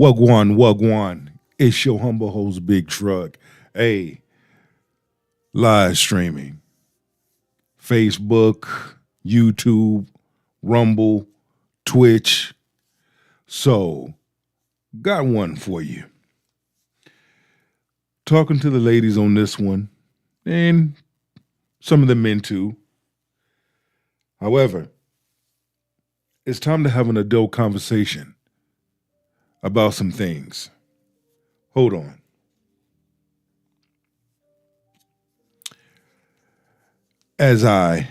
Wagwan, wagwan. It's your humble host, Big Truck. Hey, live streaming. Facebook, YouTube, Rumble, Twitch. So, got one for you. Talking to the ladies on this one, and some of the men too. However, it's time to have an adult conversation about some things. Hold on. As I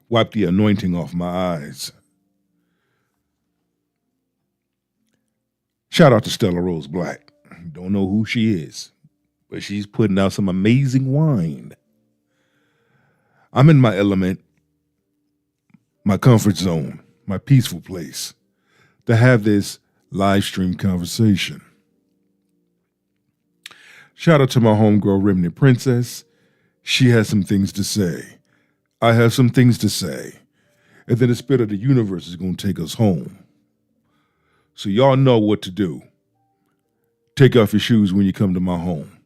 wipe the anointing off my eyes, shout out to Stella Rose Black. Don't know who she is, but she's putting out some amazing wine. I'm in my element, my comfort zone, my peaceful place to have this live stream conversation. Shout out to my homegirl, Remnant Princess. She has some things to say. I have some things to say. And then the spirit of the universe is going to take us home. So y'all know what to do. Take off your shoes when you come to my home.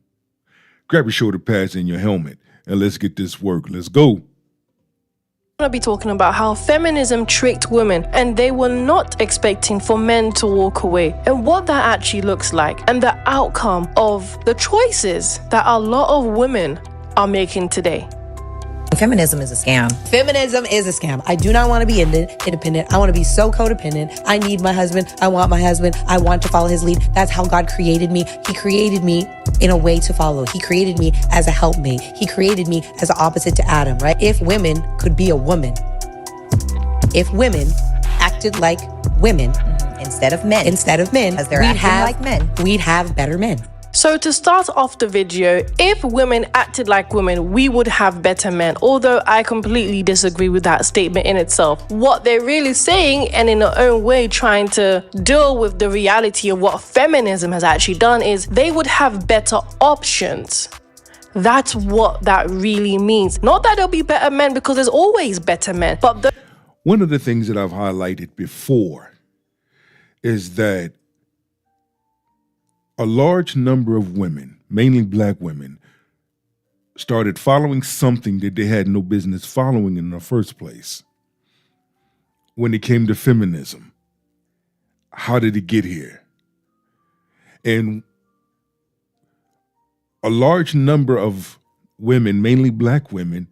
Grab your shoulder pads and your helmet, and let's get this work. Let's go. I'm going to be talking about how feminism tricked women and they were not expecting for men to walk away, and what that actually looks like, and the outcome of the choices that a lot of women are making today. Feminism is a scam. Feminism is a scam. I do not want to be independent. I want to be so codependent. I need my husband. I want my husband. I want to follow his lead. That's how God created me. He created me in a way to follow. He created me as a helpmate. He created me as an opposite to Adam, right? If women could be a woman, if women acted like women Instead of men. Because they're acting like men. We'd have better men. So to start off the video, if women acted like women, we would have better men. Although I completely disagree with that statement in itself. What they're really saying, and in their own way trying to deal with the reality of what feminism has actually done, is they would have better options. That's what that really means. Not that there'll be better men, because there's always better men. But one of the things that I've highlighted before is that a large number of women, mainly black women, started following something that they had no business following in the first place. When it came to feminism, how did it get here? And a large number of women, mainly black women,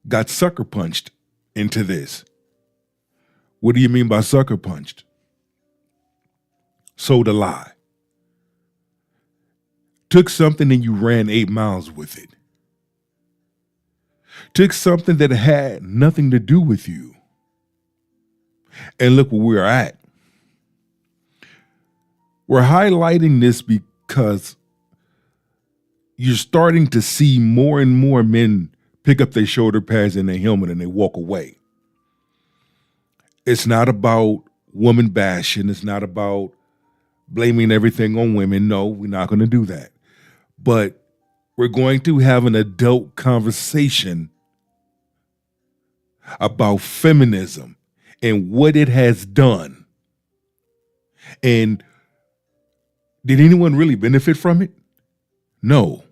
got sucker punched into this. What do you mean by sucker punched? Sold a lie. Took something and you ran 8 miles with it. Took something that had nothing to do with you. And look where we're at. We're highlighting this because you're starting to see more and more men pick up their shoulder pads and their helmet and they walk away. It's not about woman bashing. It's not about blaming everything on women. No, we're not going to do that. But we're going to have an adult conversation about feminism and what it has done. And did anyone really benefit from it? No.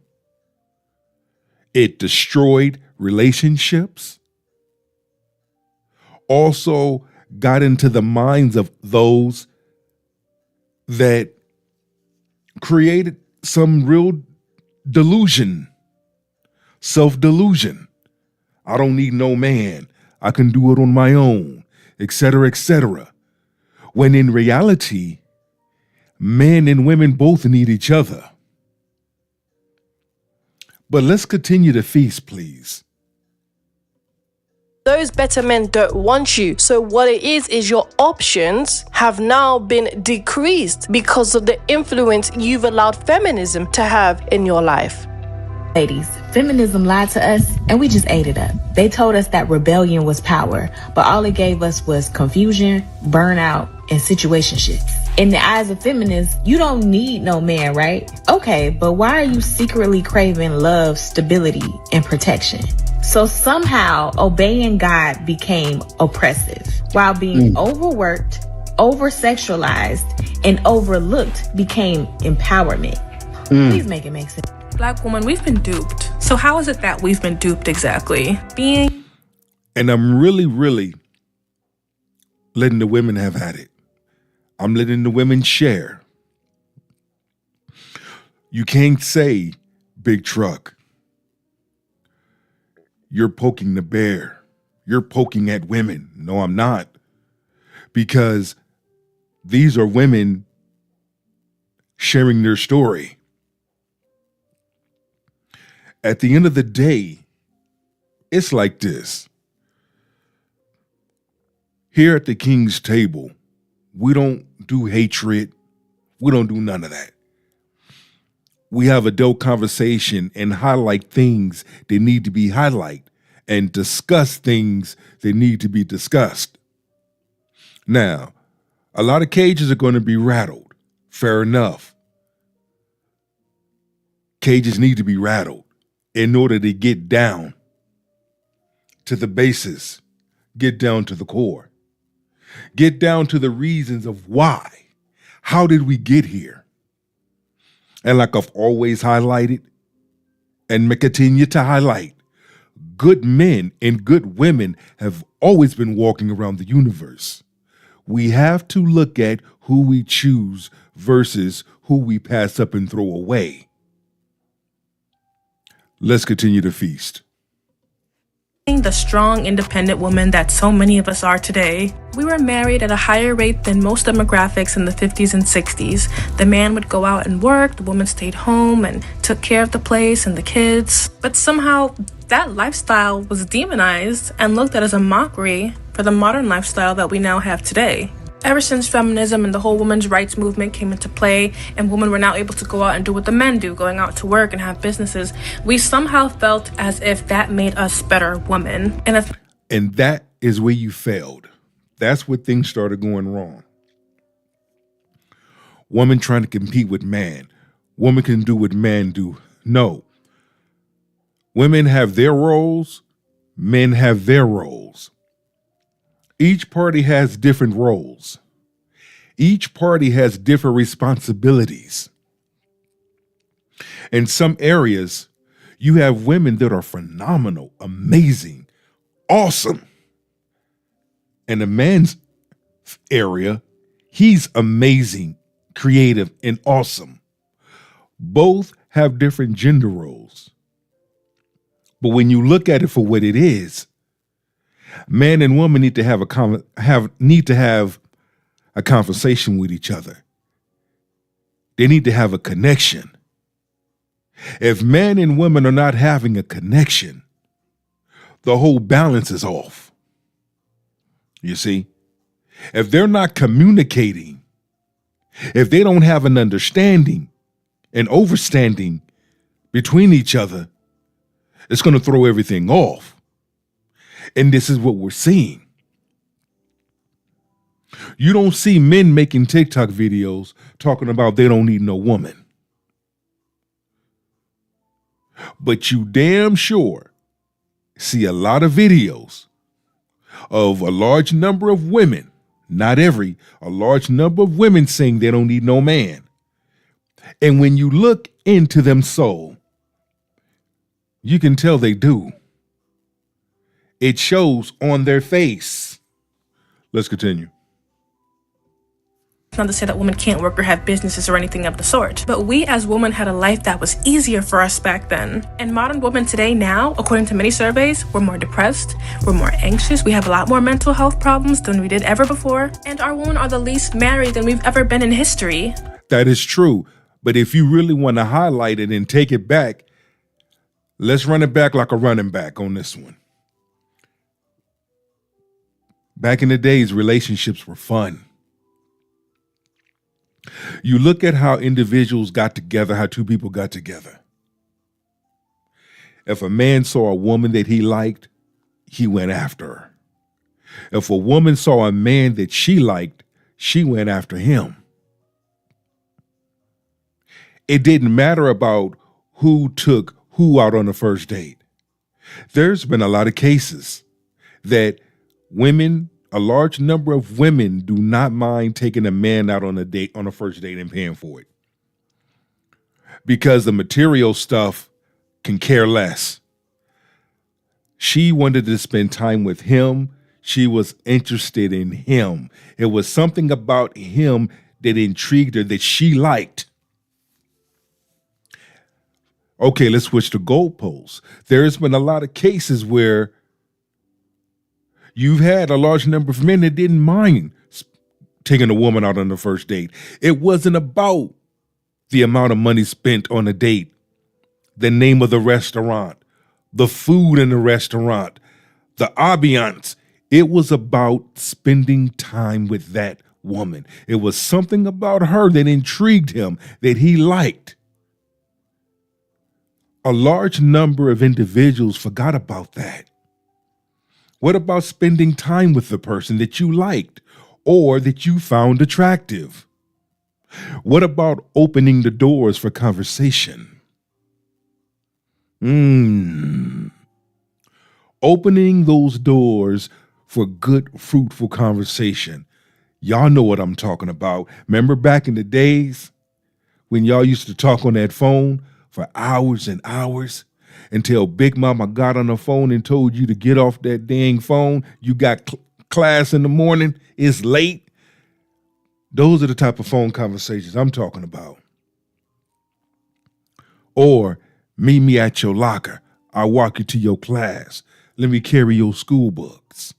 It destroyed relationships. Also got into the minds of those that created some real delusion, self-delusion. I don't need no man. I can do it on my own, etc., etc. When in reality, men and women both need each other. But let's continue the feast, please. those better men don't want you. So what it is your options have now been decreased because of the influence you've allowed feminism to have in your life. Ladies, feminism lied to us and we just ate it up. They told us that rebellion was power, but all it gave us was confusion, burnout, and situationships. In the eyes of feminists, you don't need no man, right? Okay, but why are you secretly craving love, stability, and protection? So somehow obeying God became oppressive while being overworked, over-sexualized, and overlooked became empowerment. Please make it make sense. Black woman, we've been duped. So how is it that we've been duped exactly? And I'm really letting the women have at it. I'm letting the women share. You can't say, big truck, you're poking the bear. You're poking at women. No, I'm not. Because these are women sharing their story. At the end of the day, it's like this. Here at the King's table, we don't do hatred. We don't do none of that. We have adult conversation and highlight things that need to be highlighted and discuss things that need to be discussed. Now, a lot of cages are going to be rattled. Fair enough. Cages need to be rattled in order to get down to the basis, get down to the core, get down to the reasons of why. How did we get here? And like I've always highlighted and continue to highlight, good men and good women have always been walking around the universe. We have to look at who we choose versus who we pass up and throw away. Let's continue to feast. The strong, independent woman that so many of us are today. We were married at a higher rate than most demographics in the 50s and 60s. The man would go out and work, the woman stayed home and took care of the place and the kids. But somehow that lifestyle was demonized and looked at as a mockery for the modern lifestyle that we now have today. Ever since feminism and the whole women's rights movement came into play and women were now able to go out and do what the men do, going out to work and have businesses, we somehow felt as if that made us better women. And that is where you failed. That's where things started going wrong. Woman trying to compete with man. Woman can do what man do. No. Women have their roles. Men have their roles. Each party has different roles. Each party has different responsibilities. In some areas, you have women that are phenomenal, amazing, awesome. In a man's area, he's amazing, creative, and awesome. Both have different gender roles. But when you look at it for what it is, man and woman need to have a conversation with each other. They need to have a connection. If man and woman are not having a connection, the whole balance is off. You see, if they're not communicating, if they don't have an understanding and overstanding between each other, it's going to throw everything off. And this is what we're seeing. You don't see men making TikTok videos talking about they don't need no woman. But you damn sure see a lot of videos of a large number of women, not every, a large number of women saying they don't need no man. And when you look into them soul, you can tell they do. It shows on their face. Let's continue. Not to say that women can't work or have businesses or anything of the sort, but we as women had a life that was easier for us back then. And modern women today now, according to many surveys, we're more depressed, we're more anxious, we have a lot more mental health problems than we did ever before, and our women are the least married than we've ever been in history. That is true, but if you really want to highlight it and take it back, let's run it back like a running back on this one. Back in the days, relationships were fun. You look at how individuals got together, how two people got together. If a man saw a woman that he liked, he went after her. If a woman saw a man that she liked, she went after him. It didn't matter about who took who out on the first date. There's been a lot of cases that women a large number of women do not mind taking a man out on a first date and paying for it. Because the material stuff can care less. She wanted to spend time with him. She was interested in him. It was something about him that intrigued her, that she liked. Okay, let's switch to goalposts. There's been a lot of cases where you've had a large number of men that didn't mind taking a woman out on the first date. It wasn't about the amount of money spent on a date, the name of the restaurant, the food in the restaurant, the ambiance. It was about spending time with that woman. It was something about her that intrigued him, that he liked. A large number of individuals forgot about that. What about spending time with the person that you liked or that you found attractive? What about opening the doors for conversation? Opening those doors for good, fruitful conversation. Y'all know what I'm talking about. Remember back in the days when y'all used to talk on that phone for hours and hours until Big Mama got on the phone and told you to get off that dang phone? You got class in the morning, it's late. Those are the type of phone conversations I'm talking about. Or, meet me at your locker. I'll walk you to your class. Let me carry your school books.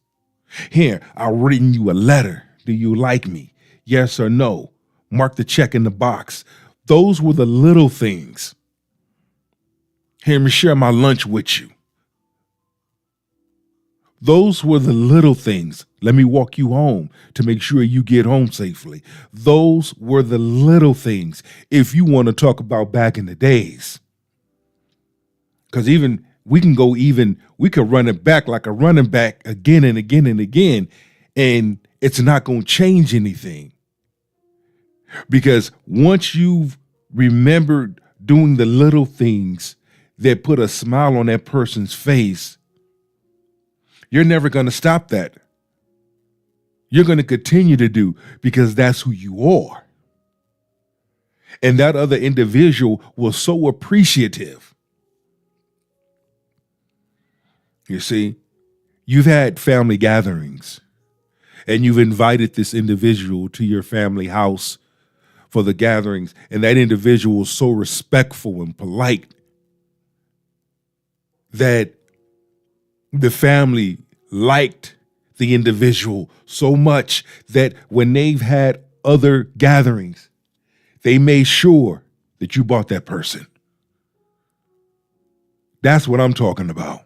Here, I've written you a letter. Do you like me? Yes or no? Mark the check in the box. Those were the little things. Here, let me share my lunch with you. Those were the little things. Let me walk you home to make sure you get home safely. Those were the little things. If you want to talk about back in the days. Because we could run it back like a running back again and again and again, and it's not going to change anything. Because once you've remembered doing the little things that put a smile on that person's face, you're never going to stop that. You're going to continue to do, because that's who you are. And that other individual was so appreciative. You see, you've had family gatherings and you've invited this individual to your family house for the gatherings, and that individual was so respectful and polite that the family liked the individual so much that when they've had other gatherings, they made sure that you brought that person. That's what I'm talking about.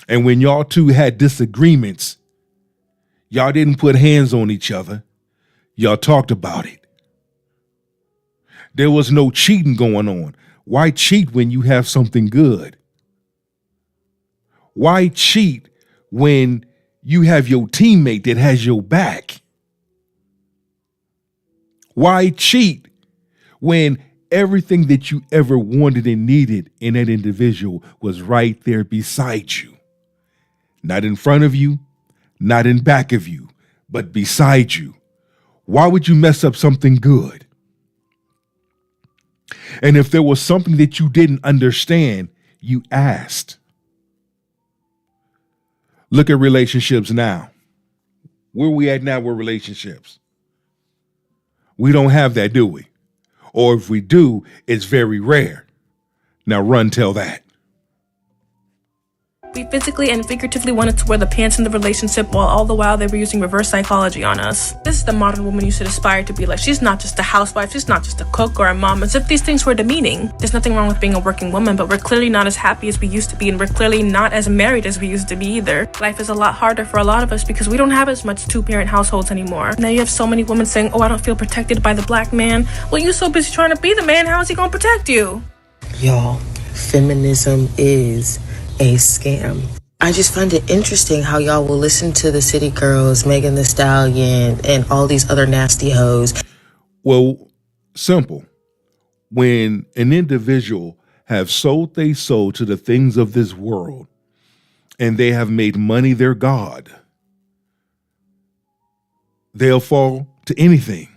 And when y'all two had disagreements, y'all didn't put hands on each other. Y'all talked about it. There was no cheating going on. Why cheat when you have something good? Why cheat when you have your teammate that has your back? Why cheat when everything that you ever wanted and needed in that individual was right there beside you? Not in front of you, not in back of you, but beside you. Why would you mess up something good? And if there was something that you didn't understand, you asked. Look at relationships now. Where we at now with relationships? We don't have that, do we? Or if we do, it's very rare. Now run tell that. We physically and figuratively wanted to wear the pants in the relationship while all the while they were using reverse psychology on us. This is the modern woman you should aspire to be like. She's not just a housewife, she's not just a cook or a mom, as if these things were demeaning. There's nothing wrong with being a working woman, but we're clearly not as happy as we used to be, and we're clearly not as married as we used to be either. Life is a lot harder for a lot of us because we don't have as much two-parent households anymore. Now you have so many women saying, oh, I don't feel protected by the black man. Well, you're so busy trying to be the man, how is he gonna protect you? Y'all, feminism is a scam. I just find it interesting how y'all will listen to the City Girls, Megan Thee Stallion, and all these other nasty hoes. Well, simple. When an individual have sold their soul to the things of this world and they have made money their God, they'll fall to anything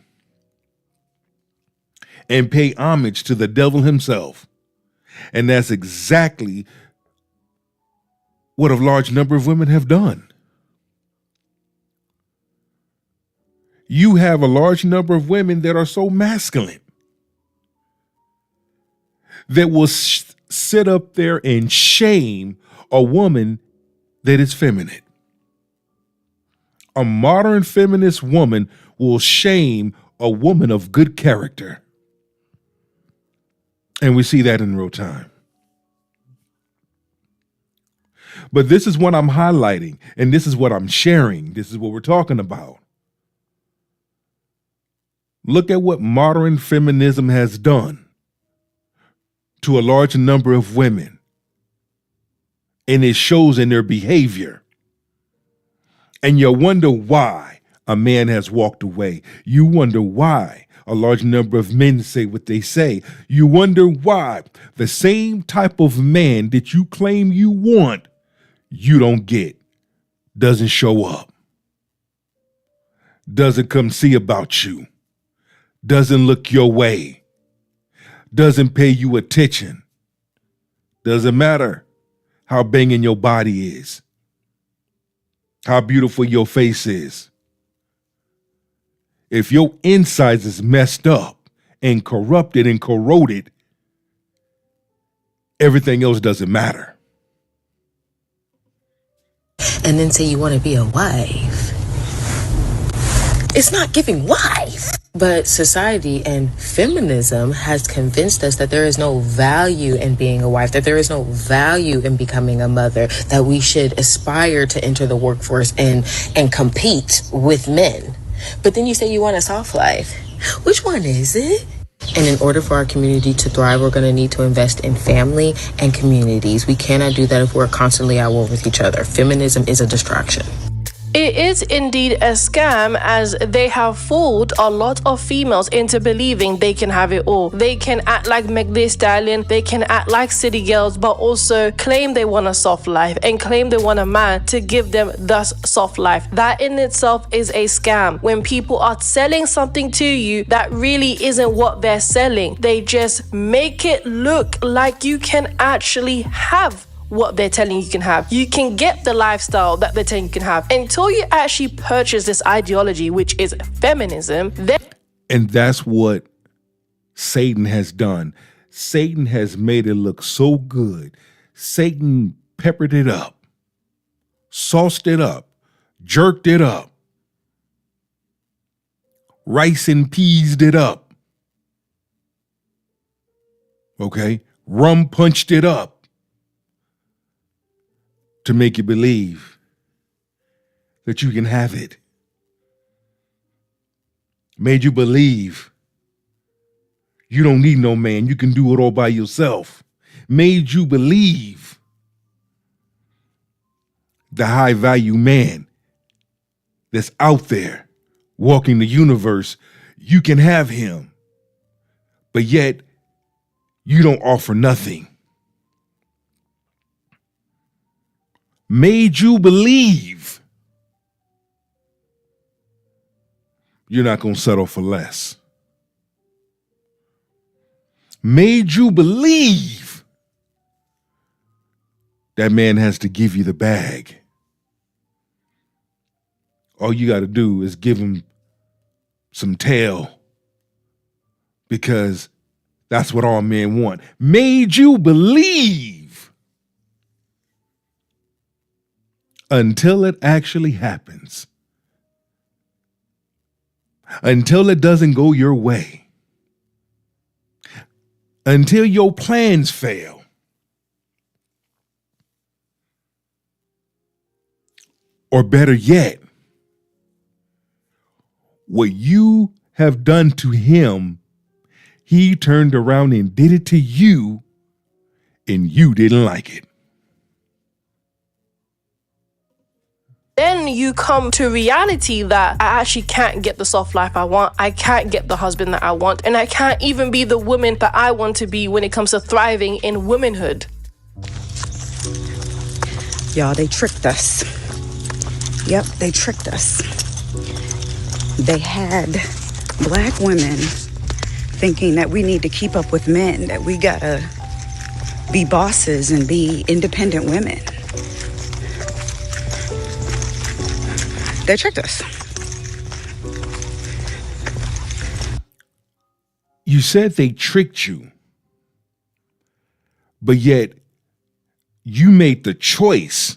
and pay homage to the devil himself. And that's exactly what a large number of women have done. You have a large number of women that are so masculine that will sit up there and shame a woman that is feminine. A modern feminist woman will shame a woman of good character. And we see that in real time. But this is what I'm highlighting, and this is what I'm sharing. This is what we're talking about. Look at what modern feminism has done to a large number of women. And it shows in their behavior. And you wonder why a man has walked away. You wonder why a large number of men say what they say. You wonder why the same type of man that you claim you want, you don't get, doesn't show up, doesn't come see about you, doesn't look your way, doesn't pay you attention. Doesn't matter how banging your body is, how beautiful your face is. If your insides is messed up and corrupted and corroded, everything else doesn't matter. And then say you want to be a wife. It's not giving wife. But society and feminism has convinced us that there is no value in being a wife, that there is no value in becoming a mother, that we should aspire to enter the workforce and compete with men. But then you say you want a soft life. Which one is it? And in order for our community to thrive, we're going to need to invest in family and communities. We cannot do that if we're constantly at war with each other. Feminism is a distraction. It is indeed a scam, as they have fooled a lot of females into believing they can have it all. They can act like Meg Thee Stallion, they can act like city girls, but also claim they want a soft life and claim they want a man to give them thus soft life. That in itself is a scam. When people are selling something to you that really isn't what they're selling, they just make it look like you can actually have what they're telling you can have. You can get the lifestyle that they're telling you can have until you actually purchase this ideology, which is feminism. And that's what Satan has done. Satan has made it look so good. Satan peppered it up, sauced it up, jerked it up, rice and peased it up. Okay? Rum punched it up to make you believe that you can have it. Made you believe you don't need no man, you can do it all by yourself. Made you believe the high value man that's out there walking the universe, you can have him, but yet you don't offer nothing. Made you believe you're not going to settle for less. Made you believe that man has to give you the bag. All you got to do is give him some tail, because that's what all men want. Made you believe until it actually happens. Until it doesn't go your way. Until your plans fail. Or better yet, what you have done to him, he turned around and did it to you, and you didn't like it. Then you come to reality that I actually can't get the soft life I want. I can't get the husband that I want. And I can't even be the woman that I want to be when it comes to thriving in womanhood. Y'all, they tricked us. Yep, they tricked us. they had black women thinking that we need to keep up with men, that we gotta be bosses and be independent women. They tricked us. You said they tricked you, but yet you made the choice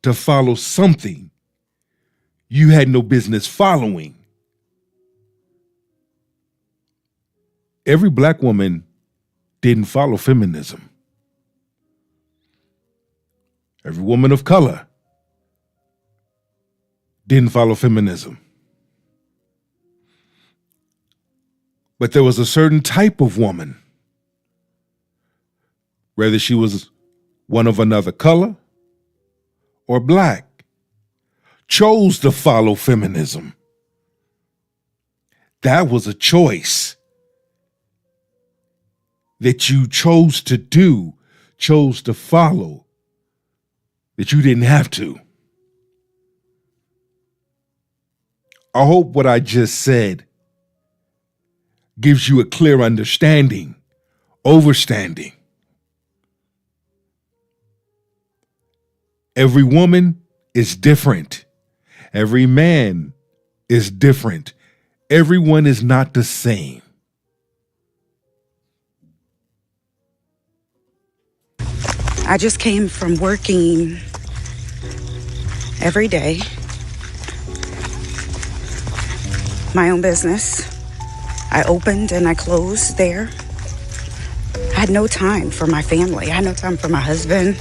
to follow something you had no business following. Every black woman didn't follow feminism. Every woman of color didn't follow feminism. But there was a certain type of woman, whether she was one of another color or black, chose to follow feminism. That was a choice that you chose to do, chose to follow, that you didn't have to. I hope what I just said gives you a clear understanding, overstanding. Every woman is different. Every man is different. Everyone is not the same. I just came from working every day, my own business. I opened and I closed there. I had no time for my family. I had no time for my husband.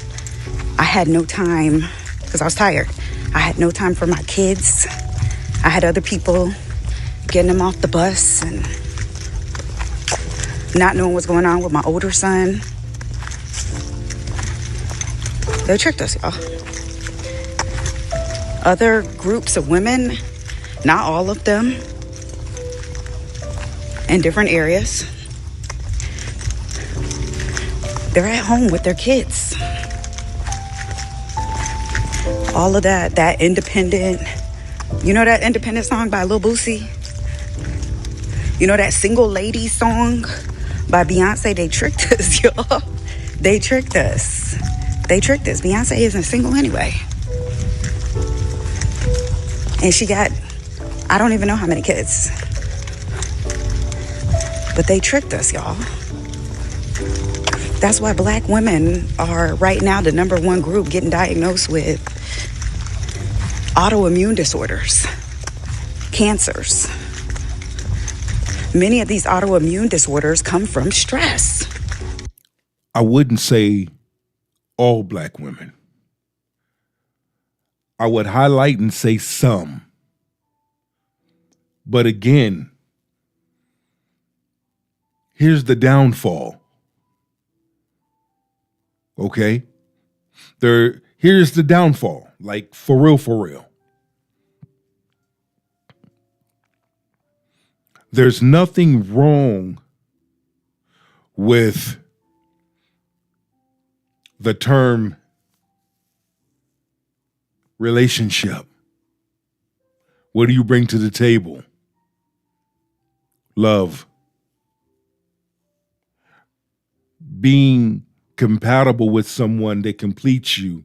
I had no time because I was tired. I had no time for my kids. I had other people getting them off the bus and not knowing what's going on with my older son. They tricked us, y'all. Other groups of women, not all of them, in different areas, they're at home with their kids. All of that independent, you know that independent song by Lil Boosie? You know that single lady song by Beyonce? They tricked us, y'all. They tricked us. They tricked us. Beyonce isn't single anyway. And she got, I don't even know how many kids. But they tricked us, y'all. That's why black women are right now the number one group getting diagnosed with autoimmune disorders, cancers. Many of these autoimmune disorders come from stress. I wouldn't say all black women. I would highlight and say some. But again, here's the downfall. Okay? Here's the downfall. Like, for real, for real. There's nothing wrong with the term relationship. What do you bring to the table? Love. Being compatible with someone that completes you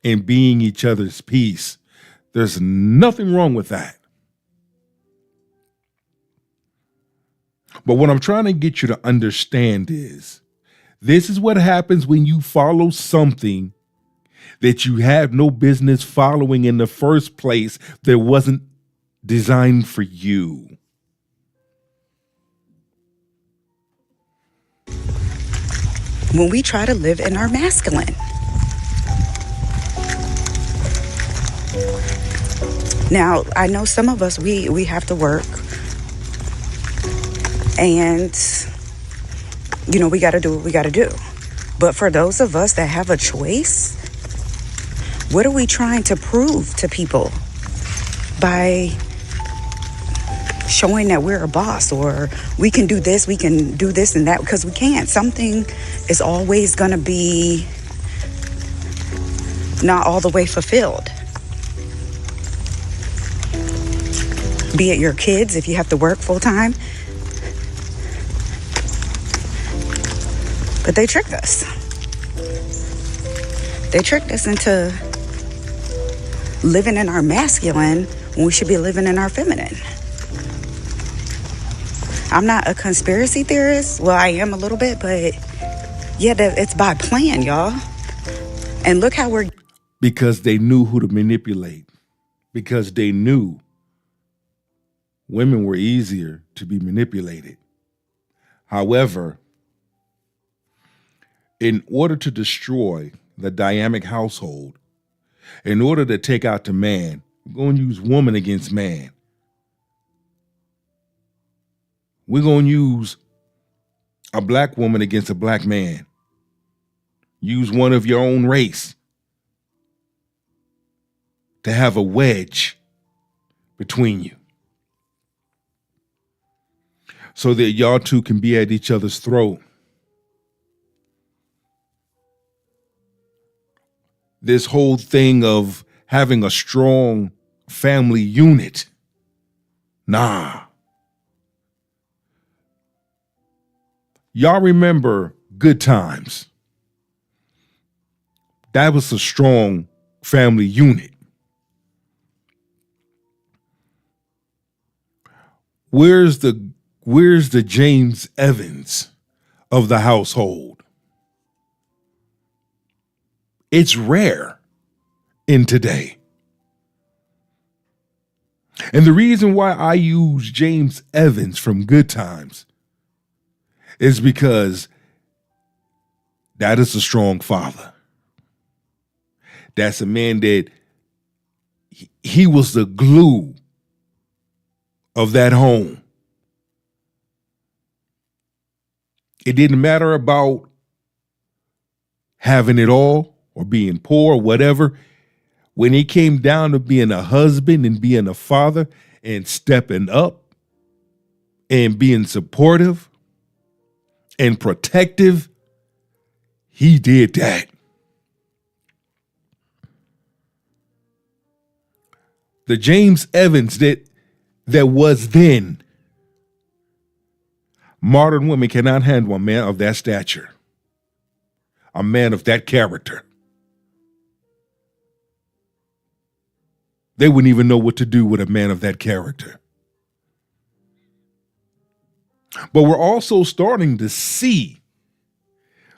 and being each other's piece. There's nothing wrong with that. But what I'm trying to get you to understand is this is what happens when you follow something that you have no business following in the first place that wasn't designed for you. When we try to live in our masculine. Now, I know some of us, we have to work. And, you know, we got to do what we got to do. But for those of us that have a choice, what are we trying to prove to people by showing that we're a boss, or we can do this and that? Because we can't. Something is always going to be not all the way fulfilled. be it your kids if you have to work full time. But they tricked us. They tricked us into living in our masculine when we should be living in our feminine. I'm not a conspiracy theorist. Well, I am a little bit, but yeah, it's by plan, y'all. And look how we're... Because they knew who to manipulate. Because they knew women were easier to be manipulated. However, in order to destroy the dynamic household, in order to take out the man, we're going to use woman against man. We're going to use a black woman against a black man. Use one of your own race to have a wedge between you so that y'all two can be at each other's throat. This whole thing of having a strong family unit, nah. Y'all remember Good Times. That was a strong family unit. Where's the James Evans of the household? It's rare in today. And the reason why I use James Evans from Good Times is because that is a strong father. That's a man that he was the glue of that home. It didn't matter about having it all or being poor or whatever. When it came down to being a husband and being a father and stepping up and being supportive and protective, he did that. The James Evans that was then, modern women cannot handle a man of that stature, a man of that character. They wouldn't even know what to do with a man of that character. But we're also starting to see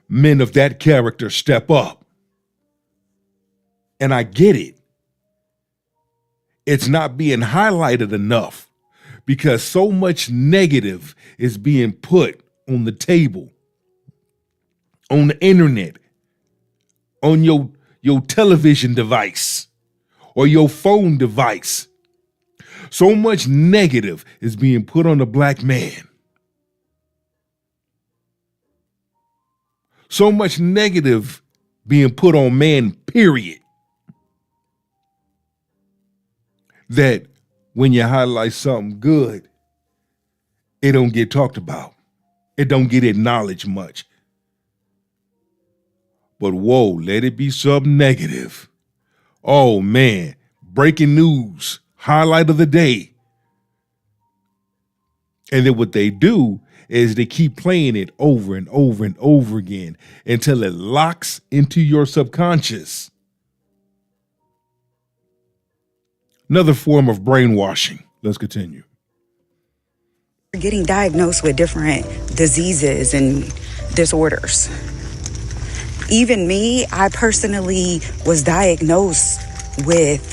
men of that character step up. And I get it. It's not being highlighted enough because so much negative is being put on the table, on the internet, on your television device or your phone device. So much negative is being put on the black man. So much negative being put on man, period. That when you highlight something good, it don't get talked about. It don't get acknowledged much. But whoa, let it be something negative. Oh man, breaking news, highlight of the day. And then what they do is they keep playing it over and over and over again until it locks into your subconscious. Another form of brainwashing. Let's continue. Getting diagnosed with different diseases and disorders. Even me, I personally was diagnosed with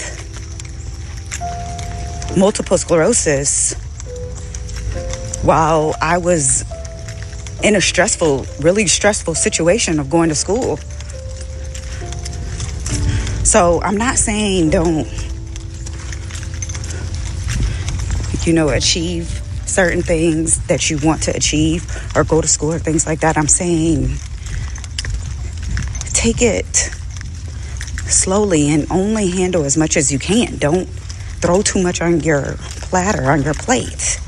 multiple sclerosis while I was in a really stressful situation of going to school. So I'm not saying don't, achieve certain things that you want to achieve or go to school or things like that. I'm saying take it slowly and only handle as much as you can. Don't throw too much on your platter, on your plate.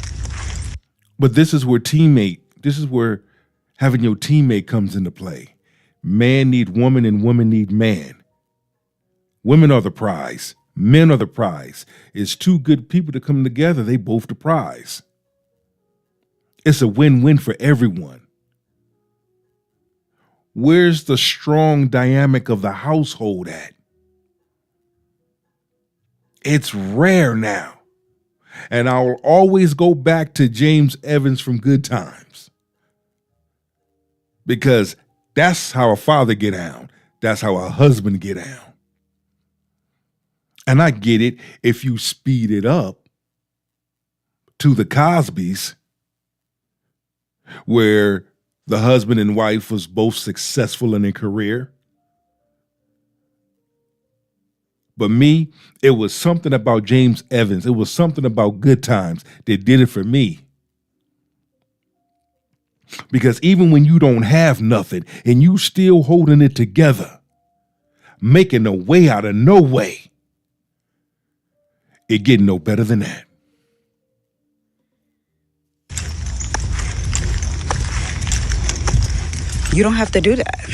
But this is where having your teammate comes into play. Man need woman and woman need man. Women are the prize. Men are the prize. It's two good people to come together. They both the prize. It's a win-win for everyone. Where's the strong dynamic of the household at? It's rare now. And I will always go back to James Evans from Good Times. Because that's how a father get down. That's how a husband get down. And I get it if you speed it up to the Cosbys, where the husband and wife was both successful in their career. But me, it was something about James Evans. It was something about Good Times that did it for me. Because even when you don't have nothing and you still holding it together, making a way out of no way, it getting no better than that. You don't have to do that.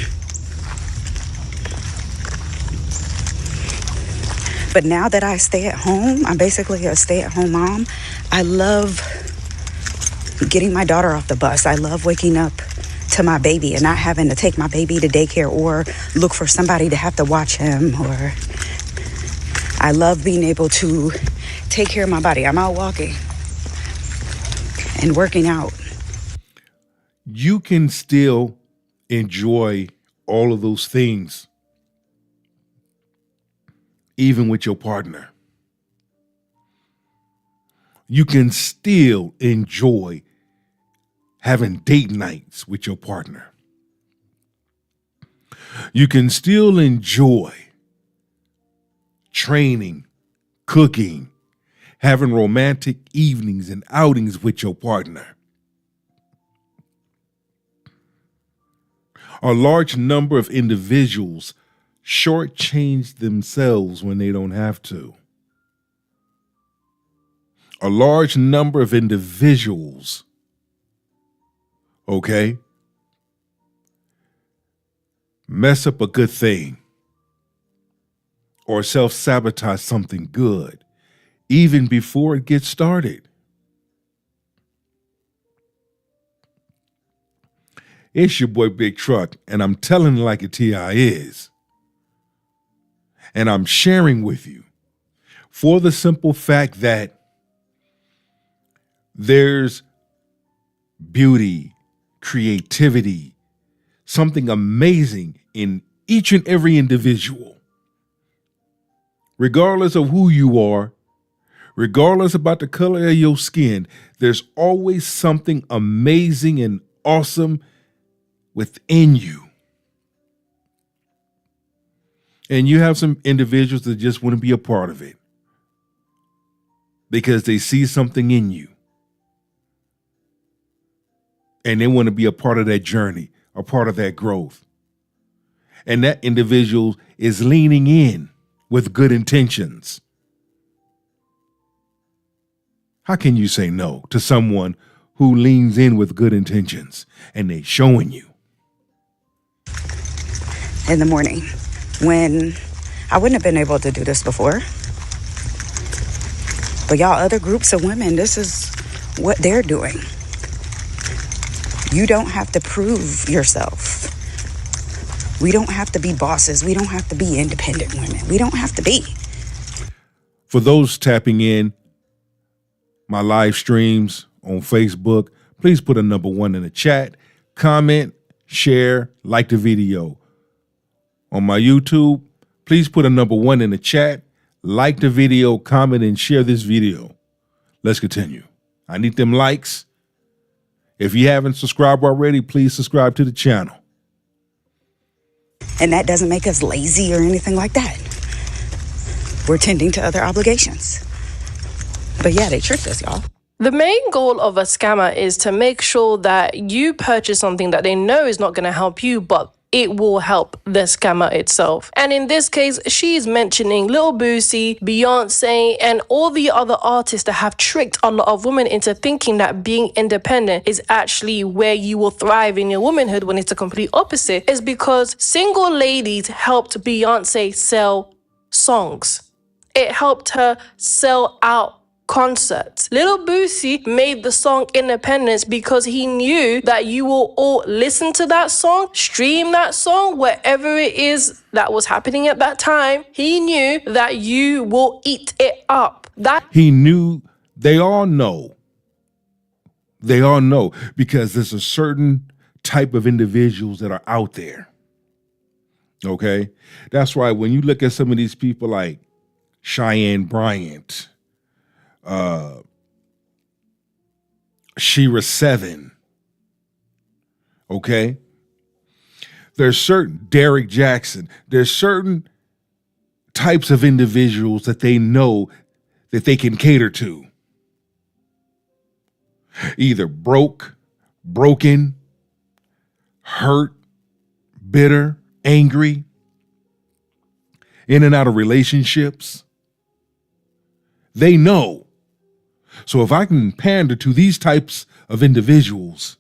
But now that I stay at home, I'm basically a stay-at-home mom. I love getting my daughter off the bus. I love waking up to my baby and not having to take my baby to daycare or look for somebody to have to watch him. Or I love being able to take care of my body. I'm out walking and working out. You can still enjoy all of those things, even with your partner. You can still enjoy having date nights with your partner. You can still enjoy training, cooking, having romantic evenings and outings with your partner. A large number of individuals shortchange themselves when they don't have to. A large number of individuals, okay, mess up a good thing or self-sabotage something good even before it gets started. It's your boy Big Truck, and I'm telling it like a T.I. is. And I'm sharing with you for the simple fact that there's beauty, creativity, something amazing in each and every individual. Regardless of who you are, regardless about the color of your skin, there's always something amazing and awesome within you. And you have some individuals that just want to be a part of it because they see something in you. And they want to be a part of that journey, a part of that growth. And that individual is leaning in with good intentions. How can you say no to someone who leans in with good intentions and they showing you? In the morning, when I wouldn't have been able to do this before. But y'all, other groups of women, this is what they're doing. You don't have to prove yourself. We don't have to be bosses. We don't have to be independent women. We don't have to be. For those tapping in my live streams on Facebook, please put a number 1 in the chat, comment, share, like the video. On my YouTube, please put a number 1 in the chat, like the video, comment, and share this video. Let's continue. I need them likes. If you haven't subscribed already, please subscribe to the channel. And that doesn't make us lazy or anything like that. We're tending to other obligations. But yeah, they tricked us, y'all. The main goal of a scammer is to make sure that you purchase something that they know is not going to help you, but it will help the scammer itself. And in this case, she's mentioning Lil Boosie, Beyonce, and all the other artists that have tricked a lot of women into thinking that being independent is actually where you will thrive in your womanhood, when it's the complete opposite. Is because single ladies helped Beyonce sell songs. It helped her sell out concerts. Little Boosie made the song Independence because he knew that you will all listen to that song, stream that song, wherever it is that was happening at that time. He knew that you will eat it up. He knew, they all know because there's a certain type of individuals that are out there. Okay? That's why when you look at some of these people like Cheyenne Bryant, Shira 7, okay? There's certain, Derek Jackson, there's certain types of individuals that they know that they can cater to. Either broken, hurt, bitter, angry, in and out of relationships. They know. So if I can pander to these types of individuals,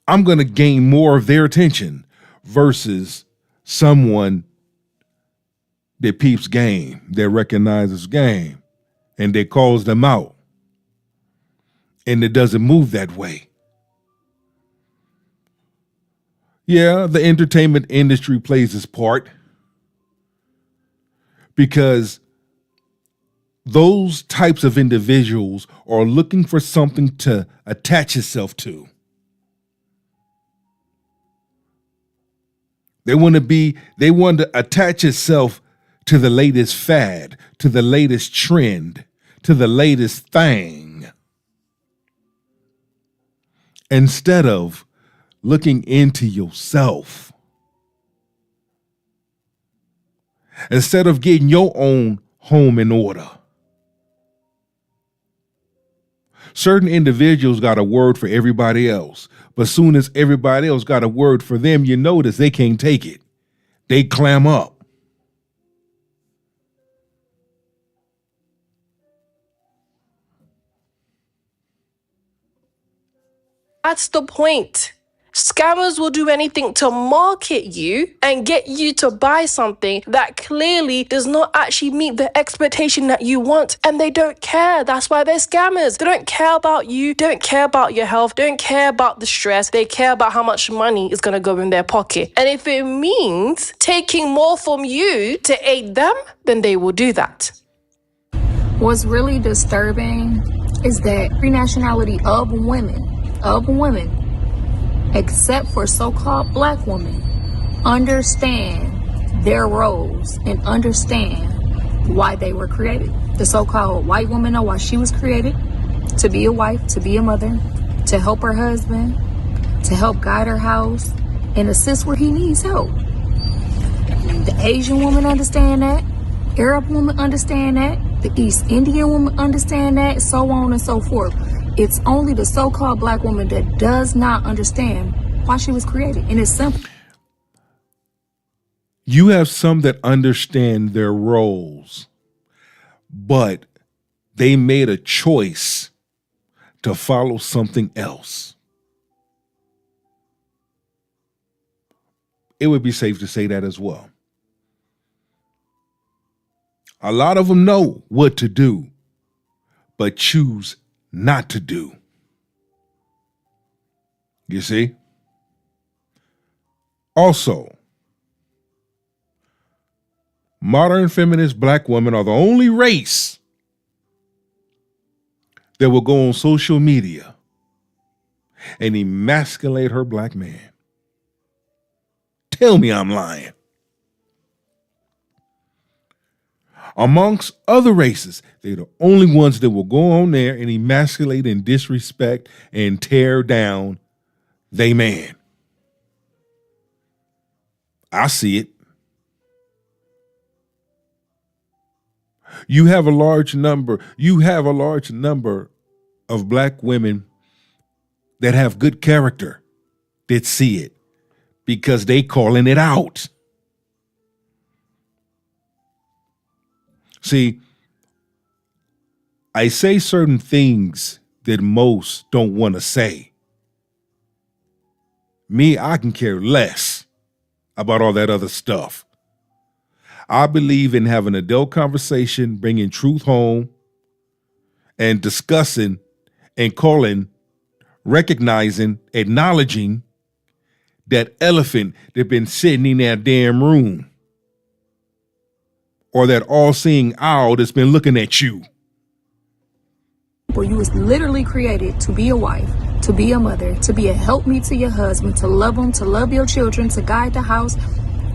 I'm going to gain more of their attention versus someone that peeps game, that recognizes game, and that calls them out, and it doesn't move that way. Yeah, the entertainment industry plays its part because those types of individuals are looking for something to attach itself to. They want to attach itself to the latest fad, to the latest trend, to the latest thing, instead of looking into yourself, instead of getting your own home in order. Certain individuals got a word for everybody else, but soon as everybody else got a word for them, you notice they can't take it. They clam up. That's the point. Scammers will do anything to market you and get you to buy something that clearly does not actually meet the expectation that you want, and they don't care. That's why they're scammers. They don't care about you, don't care about your health, don't care about the stress. They care about how much money is going to go in their pocket. And if it means taking more from you to aid them, then they will do that. What's really disturbing is that every nationality of women, except for so-called black women, understand their roles and understand why they were created. The so-called white woman know why she was created: to be a wife, to be a mother, to help her husband, to help guide her house, and assist where he needs help. The Asian woman understand that. Arab woman understand that. The East Indian woman understand that, so on and so forth. It's only the so-called black woman that does not understand why she was created. And it's simple. You have some that understand their roles, but they made a choice to follow something else. It would be safe to say that as well. A lot of them know what to do, but choose not to do. You see? Also, modern feminist black women are the only race that will go on social media and emasculate her black man. Tell me I'm lying. Amongst other races, they're the only ones that will go on there and emasculate and disrespect and tear down they man. I see it. You have a large number of black women that have good character that see it because they calling it out. See, I say certain things that most don't want to say. Me, I can care less about all that other stuff. I believe in having an adult conversation, bringing truth home, and discussing and calling, recognizing, acknowledging that elephant that been sitting in that damn room, or that all-seeing owl that's been looking at you. Well, you was literally created to be a wife, to be a mother, to be a helpmeet to your husband, to love him, to love your children, to guide the house,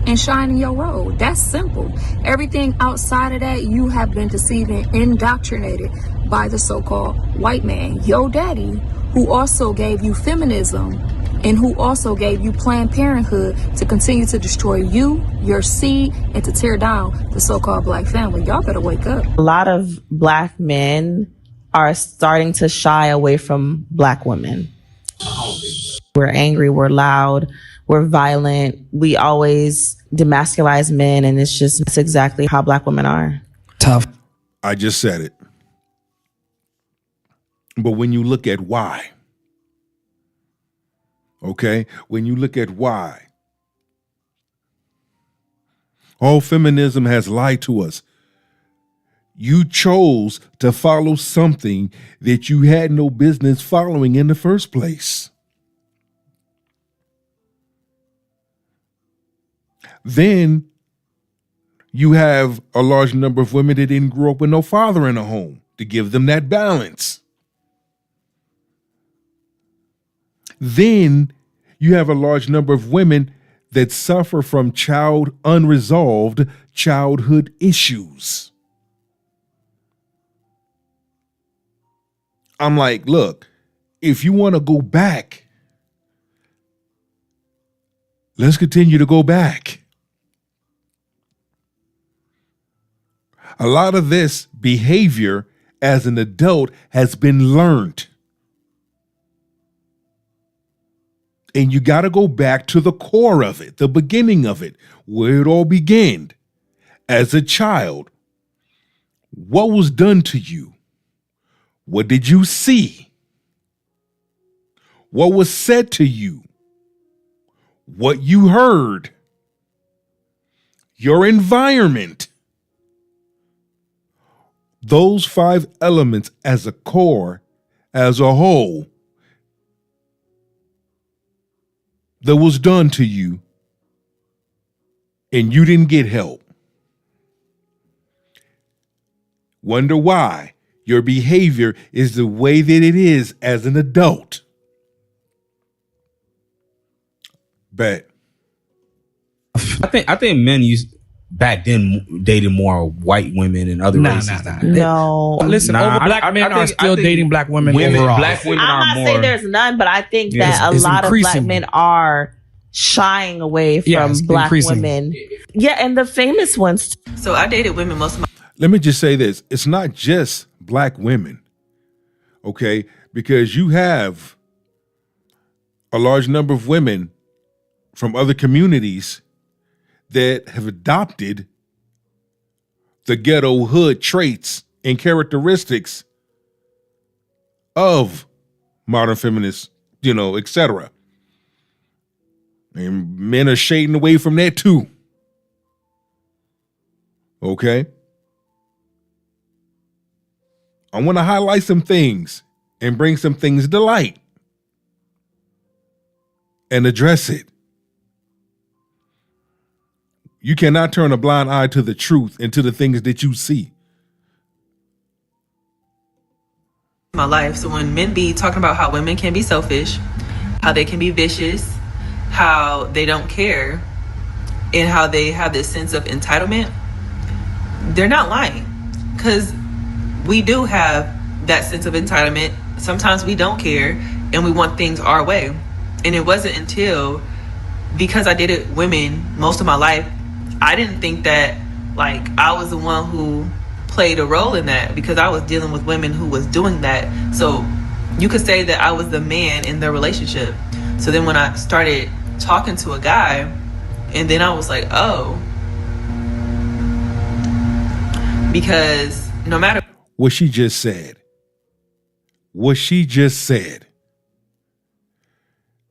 and shine in your role. That's simple. Everything outside of that, you have been deceived and indoctrinated by the so-called white man, your daddy, who also gave you feminism and who also gave you Planned Parenthood to continue to destroy you, your seed, and to tear down the so-called black family. Y'all better wake up. A lot of black men are starting to shy away from black women. We're angry, we're loud, we're violent. We always demasculize men, and it's exactly how black women are. Tough. I just said it. But when you look at why, okay, when you look at why, all feminism has lied to us. You chose to follow something that you had no business following in the first place. Then you have a large number of women that didn't grow up with no father in the home to give them that balance. Then you have a large number of women that suffer from unresolved childhood issues. I'm like, look, if you want to go back, let's continue to go back. A lot of this behavior as an adult has been learned. And you got to go back to the core of it, the beginning of it, where it all began. As a child, what was done to you? What did you see? What was said to you? What you heard? Your environment. Those 5 elements as a core, as a whole, that was done to you, and you didn't get help. Wonder why your behavior is the way that it is as an adult. Bet. I think men back then dated more white women and other races. No. Listen, black men are still dating black women. Black women I'm are not more. saying there's none, but I think that a lot of black men are shying away from black women. Yeah, and the famous ones. So I dated women most of my. Let me just say this. It's not just black women, okay? Because you have a large number of women from other communities that have adopted the ghetto hood traits and characteristics of modern feminists, etc. And men are shading away from that too. Okay? I want to highlight some things and bring some things to light and address it. You cannot turn a blind eye to the truth and to the things that you see. My life. So when men be talking about how women can be selfish, how they can be vicious, how they don't care, and how they have this sense of entitlement, they're not lying. Because we do have that sense of entitlement. Sometimes we don't care and we want things our way. And it wasn't until, because I dated women most of my life, I didn't think that I was the one who played a role in that, because I was dealing with women who was doing that. So you could say that I was the man in the relationship. So then when I started talking to a guy, and then I was like, oh, because no matter what she just said,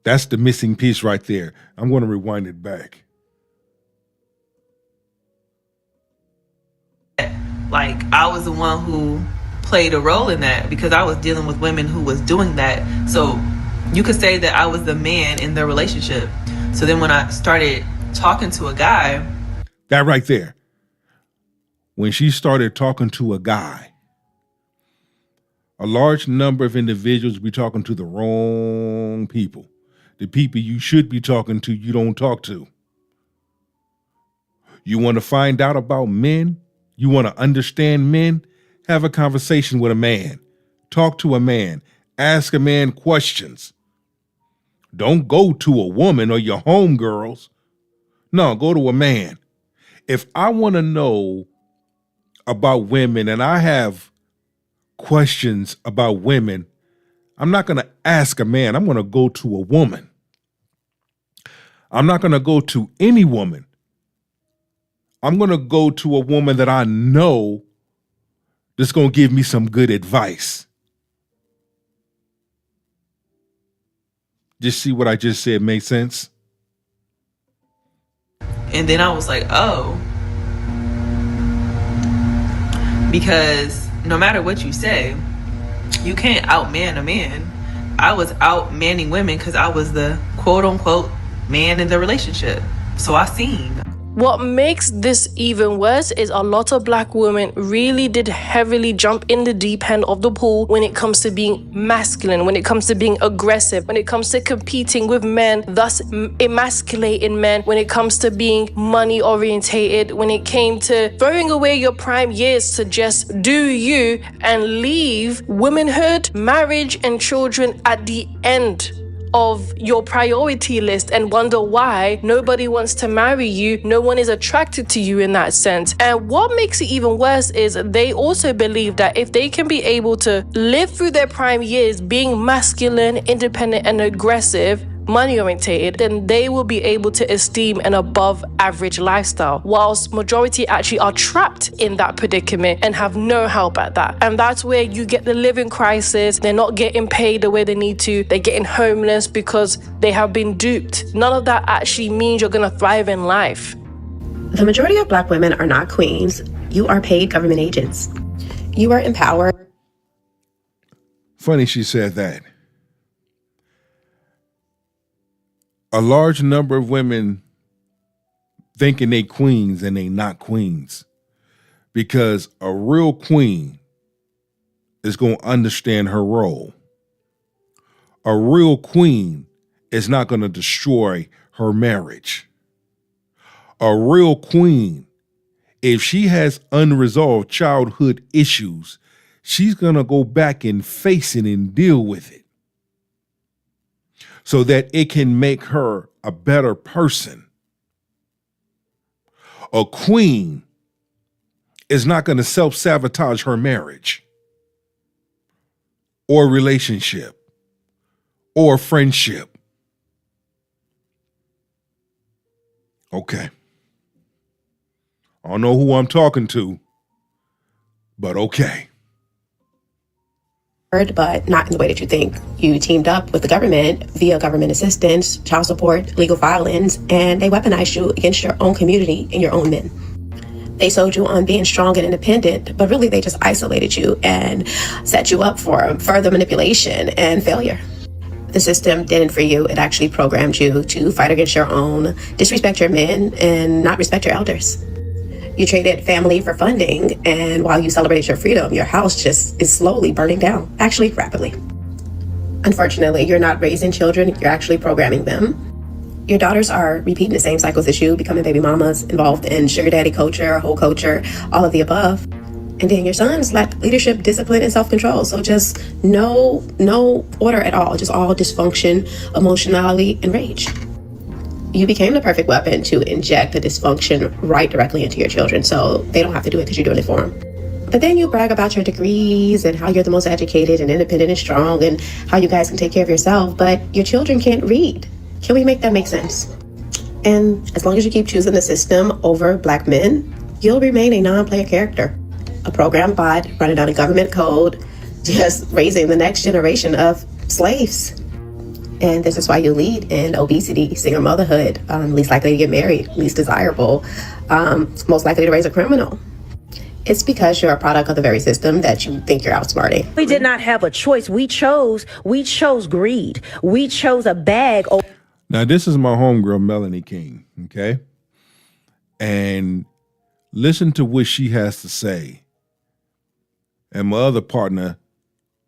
that's the missing piece right there. I'm going to rewind it back. like I was the one who played a role in that because I was dealing with women who was doing that. So you could say that I was the man in the relationship. So then when I started talking to a guy, that right there, when she started talking to a guy, a large number of individuals be talking to the wrong people. The people you should be talking to, you don't talk to. You want to find out about men? You want to understand men? Have a conversation with a man. Talk to a man. Ask a man questions. Don't go to a woman or your homegirls. No, go to a man. If I want to know about women and I have questions about women, I'm not going to ask a man. I'm going to go to a woman. I'm not going to go to any woman. I'm going to go to a woman that I know that's going to give me some good advice. Just see what I just said make sense? and then I was like, oh, because no matter what you say, you can't outman a man. I was outmanning women because I was the quote unquote man in the relationship. So I seen. What makes this even worse is a lot of black women really did heavily jump in the deep end of the pool when it comes to being masculine, when it comes to being aggressive, when it comes to competing with men, thus emasculating men, when it comes to being money orientated, when it came to throwing away your prime years to just do you and leave womanhood, marriage, and children at the end of your priority list and wonder why nobody wants to marry you, no one is attracted to you in that sense. And what makes it even worse is they also believe that if they can be able to live through their prime years being masculine, independent, and aggressive, money orientated, then they will be able to esteem an above average lifestyle, whilst majority actually are trapped in that predicament and have no help at that. And that's where you get the living crisis. They're not getting paid the way they need to. They're getting homeless because they have been duped. None of that actually means you're going to thrive in life. The majority of black women are not queens. You are paid government agents. You are empowered. Funny she said that. A large number of women thinking they queens and they not queens, because a real queen is going to understand her role. A real queen is not going to destroy her marriage. A real queen, if she has unresolved childhood issues, she's going to go back and face it and deal with it, so that it can make her a better person. A queen is not going to self-sabotage her marriage or relationship or friendship. Okay. I don't know who I'm talking to, but okay. But not in the way that you think. You teamed up with the government via government assistance, child support, legal violence, and they weaponized you against your own community and your own men. They sold you on being strong and independent, but really they just isolated you and set you up for further manipulation and failure. The system didn't free you. It actually programmed you to fight against your own, disrespect your men, and not respect your elders. You traded family for funding, and while you celebrated your freedom, your house just is slowly burning down, actually rapidly. Unfortunately, you're not raising children, you're actually programming them. Your daughters are repeating the same cycles as you, becoming baby mamas, involved in sugar daddy culture, whole culture, all of the above. And then your sons lack leadership, discipline, and self-control. So just no order at all, just all dysfunction, emotionality, and rage. You became the perfect weapon to inject the dysfunction right directly into your children, so they don't have to do it because you're doing it for them. But then you brag about your degrees and how you're the most educated and independent and strong and how you guys can take care of yourself, but your children can't read. Can we make that make sense? And as long as you keep choosing the system over black men, you'll remain a non-player character, a program bot running on a government code, just raising the next generation of slaves. And this is why you lead in obesity, single motherhood, least likely to get married, least desirable, most likely to raise a criminal. It's because you're a product of the very system that you think you're outsmarting. We did not have a choice. We chose greed. We chose a bag. Now, this is my homegirl, Melanie King, okay? And listen to what she has to say. And my other partner,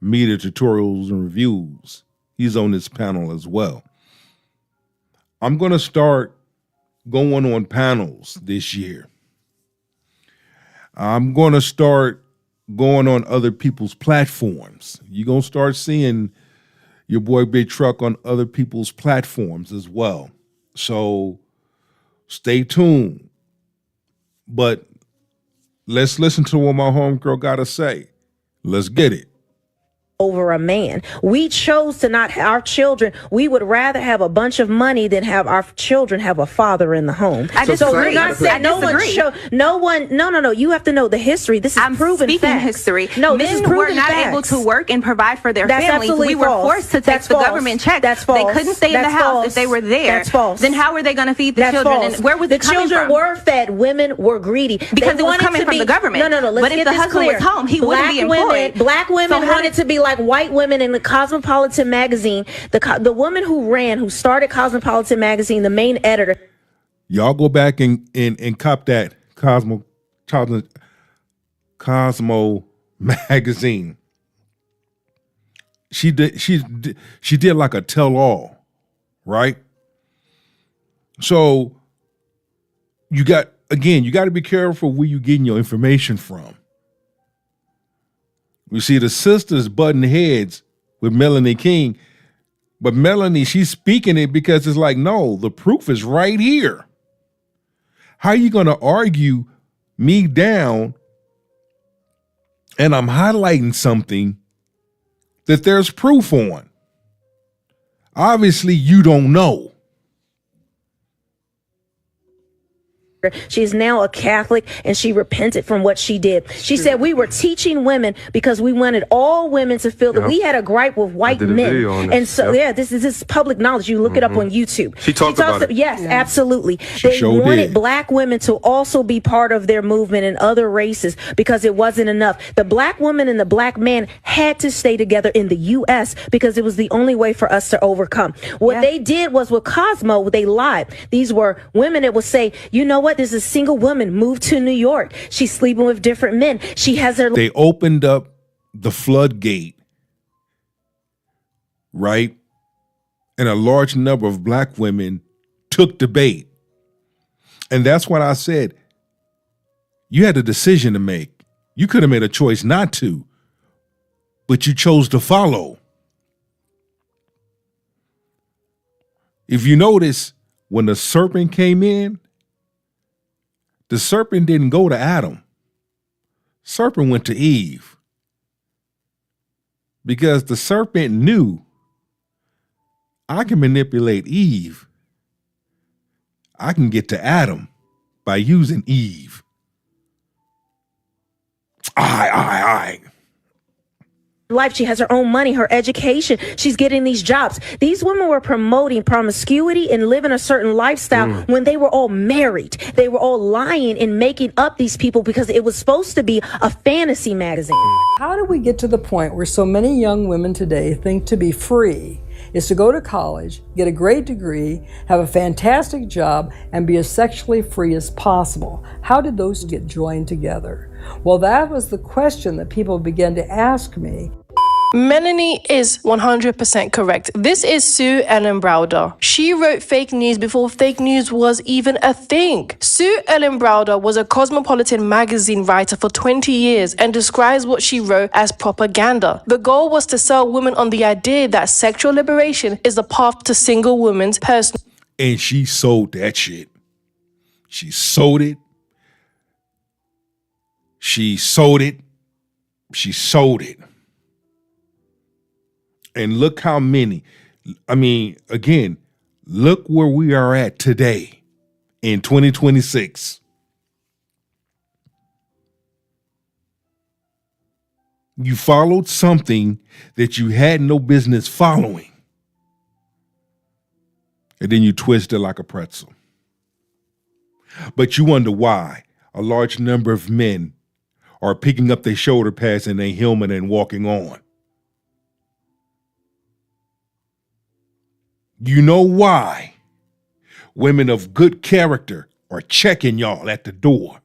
Media Tutorials and Reviews, he's on this panel as well. I'm going to start going on panels this year. I'm going to start going on other people's platforms. You're going to start seeing your boy Big Truck on other people's platforms as well. So stay tuned. But let's listen to what my homegirl got to say. Let's get it. Over a man. We chose to not have our children. We would rather have a bunch of money than have our children have a father in the home. I disagree. No. You have to know the history. This is proven speaking facts. history. No, men were not able to work and provide for their That's families. absolutely We were false. forced to take That's the false. government check. That's false. They couldn't stay in the That's house false. if they were there. That's false. Then how were they going to feed the That's children? false. And where was the it coming children from? were fed. Women were greedy Because it was coming from the government. No. Let's But if get the this husband clear. was home, he wouldn't be employed. Black women So how wanted to be like white women in the Cosmopolitan magazine. The woman who started Cosmopolitan magazine, the main editor. Y'all go back and cop that Cosmo magazine. She did like a tell-all, right? So you got to be careful where you getting your information from. We see the sisters butting heads with Melanie King, but Melanie, she's speaking it because it's like, no, the proof is right here. How are you going to argue me down and I'm highlighting something that there's proof on? Obviously, you don't know. She is now a Catholic and she repented from what she did. She said we were teaching women because we wanted all women to feel that we had a gripe with white men. And so, this is public knowledge. You look it up on YouTube. She talked about it. Yes, absolutely. She They sure wanted did. black women to also be part of their movement and other races because it wasn't enough. The black woman and the black man had to stay together in the U.S. because it was the only way for us to overcome. What they did was with Cosmo, they lied. These were women that would say, you know what? There's a single woman moved to New York. She's sleeping with different men. She has her. They opened up the floodgate, right? And a large number of black women took the bait. And that's what I said. You had a decision to make. You could have made a choice not to, but you chose to follow. If you notice, when the serpent came in, the serpent didn't go to Adam. Serpent went to Eve. Because the serpent knew, I can manipulate Eve. I can get to Adam by using Eve. I. Life. She has her own money, her education. She's getting these jobs. These women were promoting promiscuity and living a certain lifestyle when they were all married. They were all lying and making up these people because it was supposed to be a fantasy magazine. How did we get to the point where so many young women today think to be free is to go to college, get a great degree, have a fantastic job, and be as sexually free as possible? How did those get joined together? Well, that was the question that people began to ask me. Melanie is 100% correct. This is Sue Ellen Browder. She wrote fake news before fake news was even a thing. Sue Ellen Browder was a Cosmopolitan magazine writer for 20 years and describes what she wrote as propaganda. The goal was to sell women on the idea that sexual liberation is the path to single women's personal. And she sold that shit. She sold it. She sold it. She sold it. And look how many, again, look where we are at today in 2026. You followed something that you had no business following. And then you twist it like a pretzel. But you wonder why a large number of men or picking up their shoulder pads and their helmet and walking on. You know why women of good character are checking y'all at the door.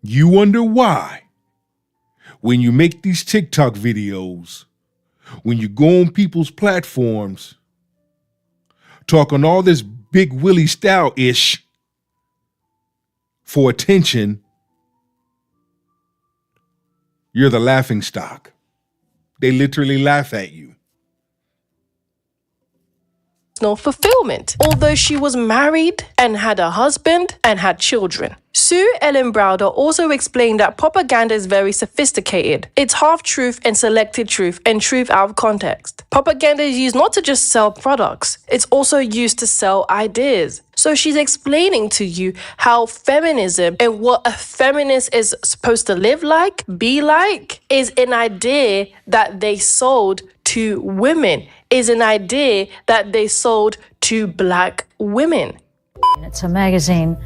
You wonder why when you make these TikTok videos, when you go on people's platforms, talking all this big Willie style-ish for attention, you're the laughing stock. They literally laugh at you. No fulfillment, although she was married and had a husband and had children. Sue Ellen Browder also explained that propaganda is very sophisticated. It's half-truth and selected truth and truth out of context. Propaganda is used not to just sell products, it's also used to sell ideas. So she's explaining to you how feminism and what a feminist is supposed to live like, be like, is an idea that they sold to women, is an idea that they sold to Black women. It's a magazine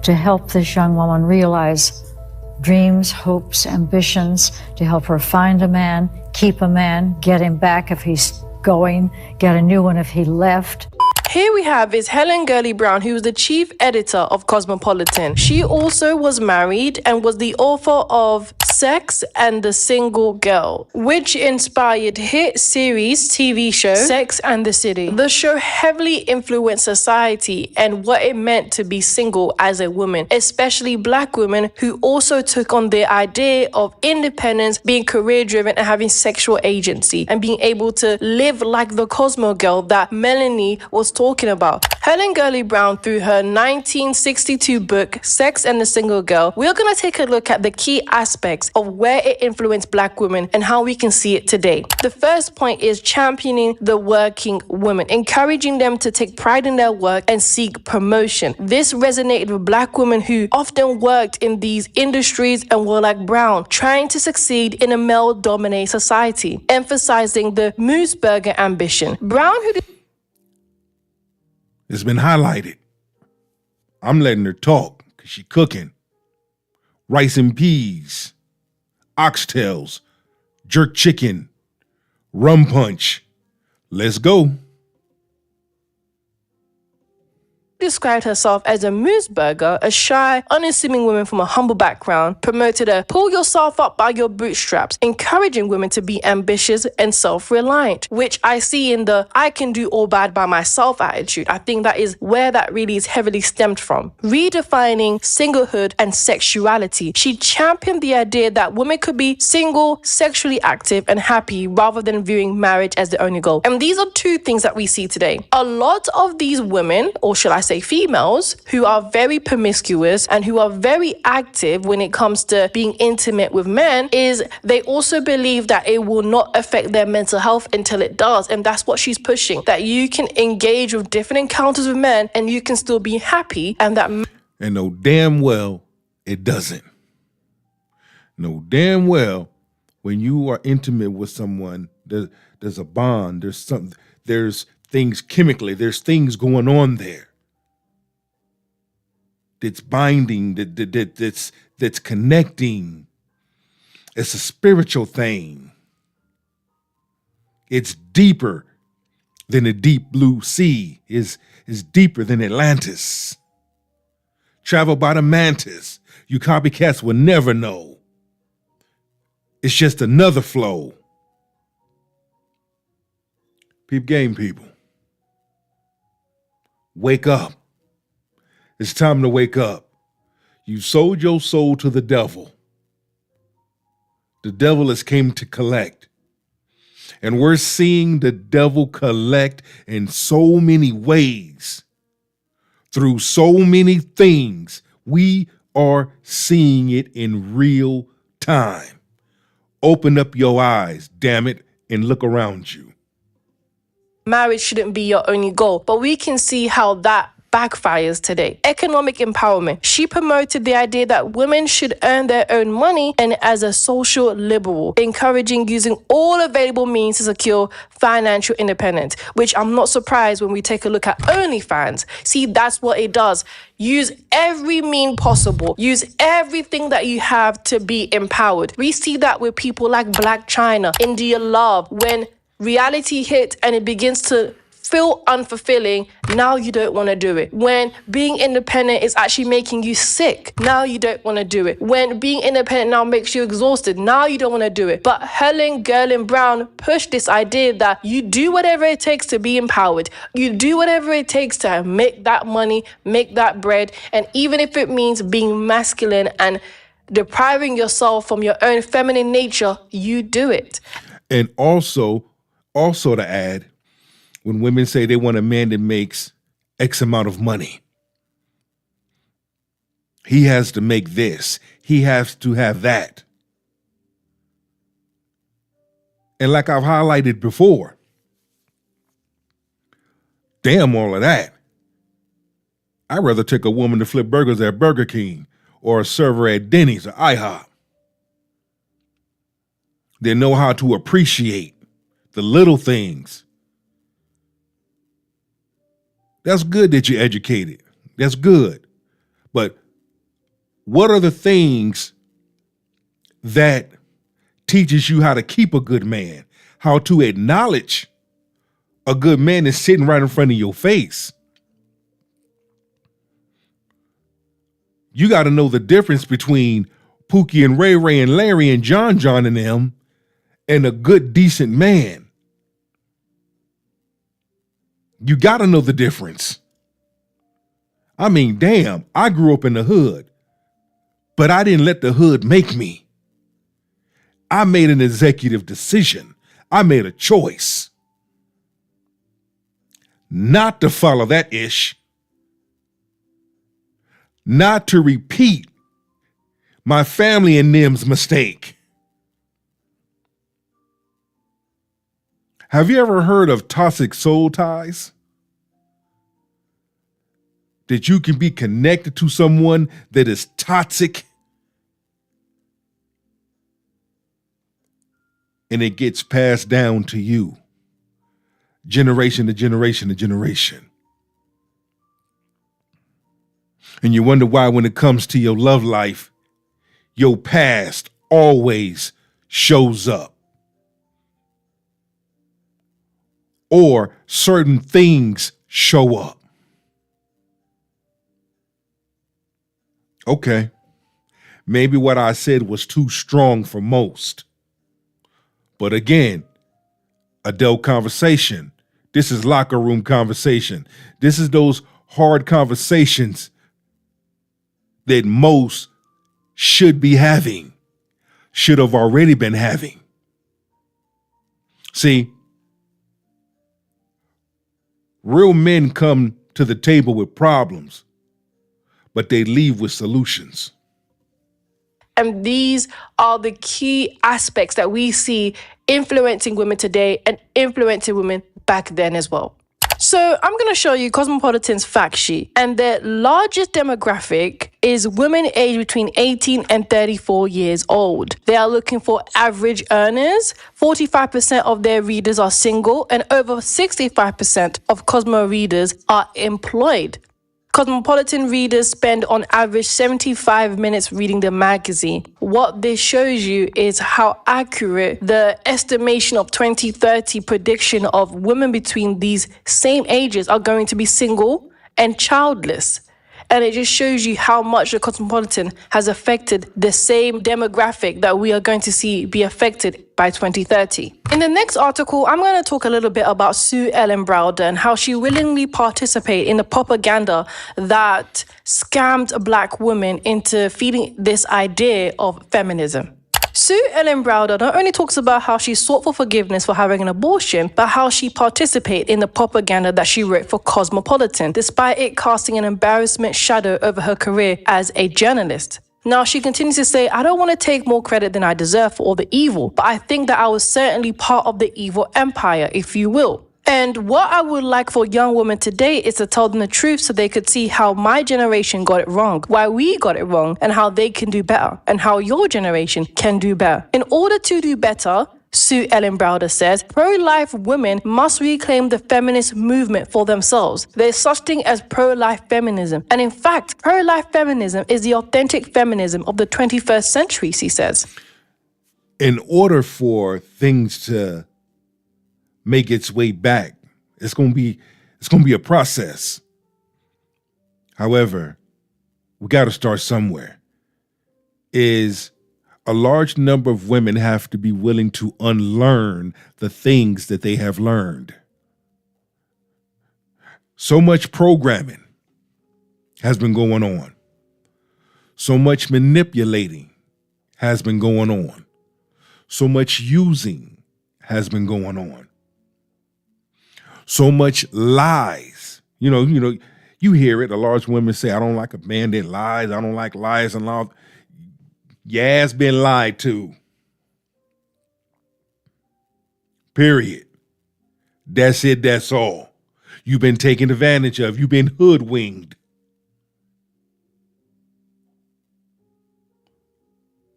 to help this young woman realize dreams, hopes, ambitions, to help her find a man, keep a man, get him back if he's going, get a new one if he left. Here we have is Helen Gurley Brown, who was the chief editor of Cosmopolitan. She also was married and was the author of Sex and the Single Girl, which inspired hit series TV show Sex and the City. The show heavily influenced society and what it meant to be single as a woman, especially Black women who also took on the idea of independence, being career driven and having sexual agency and being able to live like the Cosmo Girl that Melanie was talking about. Helen Gurley Brown, through her 1962 book, Sex and the Single Girl, we're going to take a look at the key aspects of where it influenced Black women and how we can see it today. The first point is championing the working woman, encouraging them to take pride in their work and seek promotion. This resonated with Black women who often worked in these industries and were like Brown, trying to succeed in a male-dominated society, emphasizing the moose burger ambition. Brown, who It's been highlighted. I'm letting her talk because she cooking. Rice and peas, oxtails, jerk chicken, rum punch. Let's go. described herself as a moose burger, a shy, unassuming woman from a humble background, promoted a pull yourself up by your bootstraps, encouraging women to be ambitious and self-reliant, which I see in the I can do all bad by myself attitude. I think that is where that really is heavily stemmed from. Redefining singlehood and sexuality. She championed the idea that women could be single, sexually active, and happy rather than viewing marriage as the only goal. And these are two things that we see today. A lot of these women, or shall I say females, who are very promiscuous and who are very active when it comes to being intimate with men, is they also believe that it will not affect their mental health until it does. And that's what she's pushing, that you can engage with different encounters with men and you can still be happy, and that... And know damn well it doesn't. Know damn well when you are intimate with someone, there's a bond, there's things chemically, there's things going on there. That's binding, that's connecting. It's a spiritual thing. It's deeper than the deep blue sea, is deeper than Atlantis. Travel by the mantis. You copycats will never know. It's just another flow. Peep game, people. Wake up. It's time to wake up. You sold your soul to the devil. The devil has came to collect. And we're seeing the devil collect in so many ways. Through so many things. We are seeing it in real time. Open up your eyes, damn it, and look around you. Marriage shouldn't be your only goal, but we can see how that backfires today. Economic empowerment. She promoted the idea that women should earn their own money and as a social liberal, encouraging using all available means to secure financial independence, which I'm not surprised when we take a look at OnlyFans. See, that's what it does. Use every mean possible. Use everything that you have to be empowered. We see that with people like Black China, India Love. When reality hits and it begins to feel unfulfilling, now you don't want to do it. When being independent is actually making you sick, now you don't want to do it. When being independent now makes you exhausted, now you don't want to do it. But Helen Gerlin Brown pushed this idea that you do whatever it takes to be empowered. You do whatever it takes to make that money, make that bread. And even if it means being masculine and depriving yourself from your own feminine nature, you do it. And also to add, when women say they want a man that makes X amount of money, he has to make this, he has to have that. And like I've highlighted before, damn all of that. I'd rather take a woman to flip burgers at Burger King or a server at Denny's or IHOP. They know how to appreciate the little things. That's good that you're educated. That's good. But what are the things that teaches you how to keep a good man, how to acknowledge a good man is sitting right in front of your face? You got to know the difference between Pookie and Ray Ray and Larry and John John and them and a good, decent man. You got to know the difference. I mean, damn, I grew up in the hood, but I didn't let the hood make me. I made an executive decision. I made a choice not to follow that ish, not to repeat my family and them's mistake. Have you ever heard of toxic soul ties? That you can be connected to someone that is toxic and it gets passed down to you, generation to generation to generation. And you wonder why when it comes to your love life, your past always shows up. Or certain things show up. Okay, maybe what I said was too strong for most. But again, adult conversation. This is locker room conversation. This is those hard conversations that most should be having, should have already been having. See, real men come to the table with problems, but they leave with solutions. And these are the key aspects that we see influencing women today and influencing women back then as well. So I'm going to show you Cosmopolitan's fact sheet. And their largest demographic is women aged between 18 and 34 years old. They are looking for average earners. 45% of their readers are single and over 65% of Cosmo readers are employed. Cosmopolitan readers spend on average 75 minutes reading the magazine. What this shows you is how accurate the estimation of 2030 prediction of women between these same ages are going to be single and childless. And it just shows you how much the Cosmopolitan has affected the same demographic that we are going to see be affected by 2030. In the next article, I'm going to talk a little bit about Sue Ellen Browder and how she willingly participated in the propaganda that scammed Black women into feeding this idea of feminism. Sue Ellen Browder not only talks about how she sought for forgiveness for having an abortion, but how she participated in the propaganda that she wrote for Cosmopolitan, despite it casting an embarrassment shadow over her career as a journalist. Now, she continues to say, I don't want to take more credit than I deserve for all the evil, but I think that I was certainly part of the evil empire, if you will. And what I would like for young women today is to tell them the truth so they could see how my generation got it wrong, why we got it wrong, and how they can do better, and how your generation can do better. In order to do better, Sue Ellen Browder says, pro-life women must reclaim the feminist movement for themselves. There's such thing as pro-life feminism. And in fact, pro-life feminism is the authentic feminism of the 21st century, she says. In order for things to make its way back, it's going to be a process. However, we got to start somewhere. A large number of women have to be willing to unlearn the things that they have learned. So much programming has been going on. So much manipulating has been going on. So much using has been going on. So much lies. You hear it. A large women say, I don't like a man that lies. I don't like lies and lies. Your ass been lied to. Period. That's it. That's all. You've been taken advantage of. You've been hoodwinked.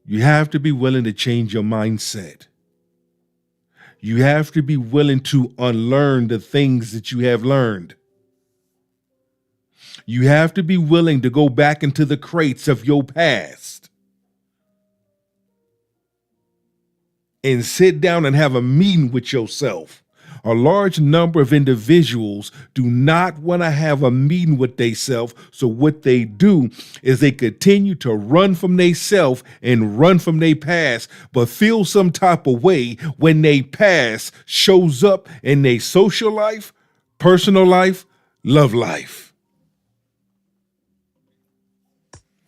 You have to be willing to change your mindset. You have to be willing to unlearn the things that you have learned. You have to be willing to go back into the crates of your past and sit down and have a meeting with yourself. A large number of individuals do not want to have a meeting with themselves. So what they do is they continue to run from themselves and run from their past, but feel some type of way when they past shows up in their social life, personal life, love life.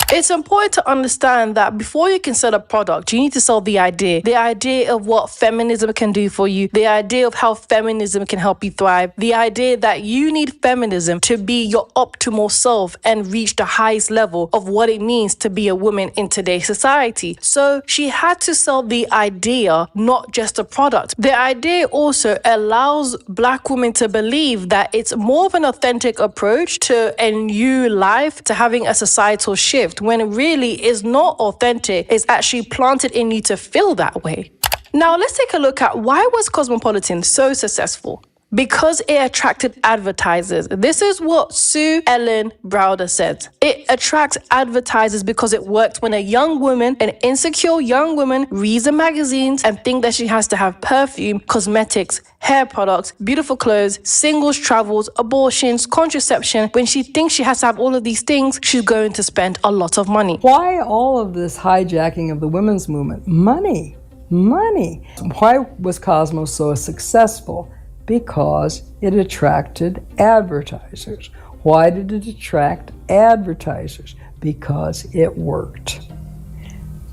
It's important to understand that before you can sell a product, you need to sell the idea of what feminism can do for you, the idea of how feminism can help you thrive, the idea that you need feminism to be your optimal self and reach the highest level of what it means to be a woman in today's society. So she had to sell the idea, not just a product. The idea also allows Black women to believe that it's more of an authentic approach to a new life, to having a societal shift, when it really is not authentic. It's actually planted in you to feel that way. Now let's take a look at why was Cosmopolitan so successful? Because it attracted advertisers. This is what Sue Ellen Browder said. It attracts advertisers because it worked when a young woman, an insecure young woman, reads the magazines and thinks that she has to have perfume, cosmetics, hair products, beautiful clothes, singles, travels, abortions, contraception. When she thinks she has to have all of these things, she's going to spend a lot of money. Why all of this hijacking of the women's movement? Money. Why was Cosmo so successful? Because it attracted advertisers. Why did it attract advertisers? Because it worked.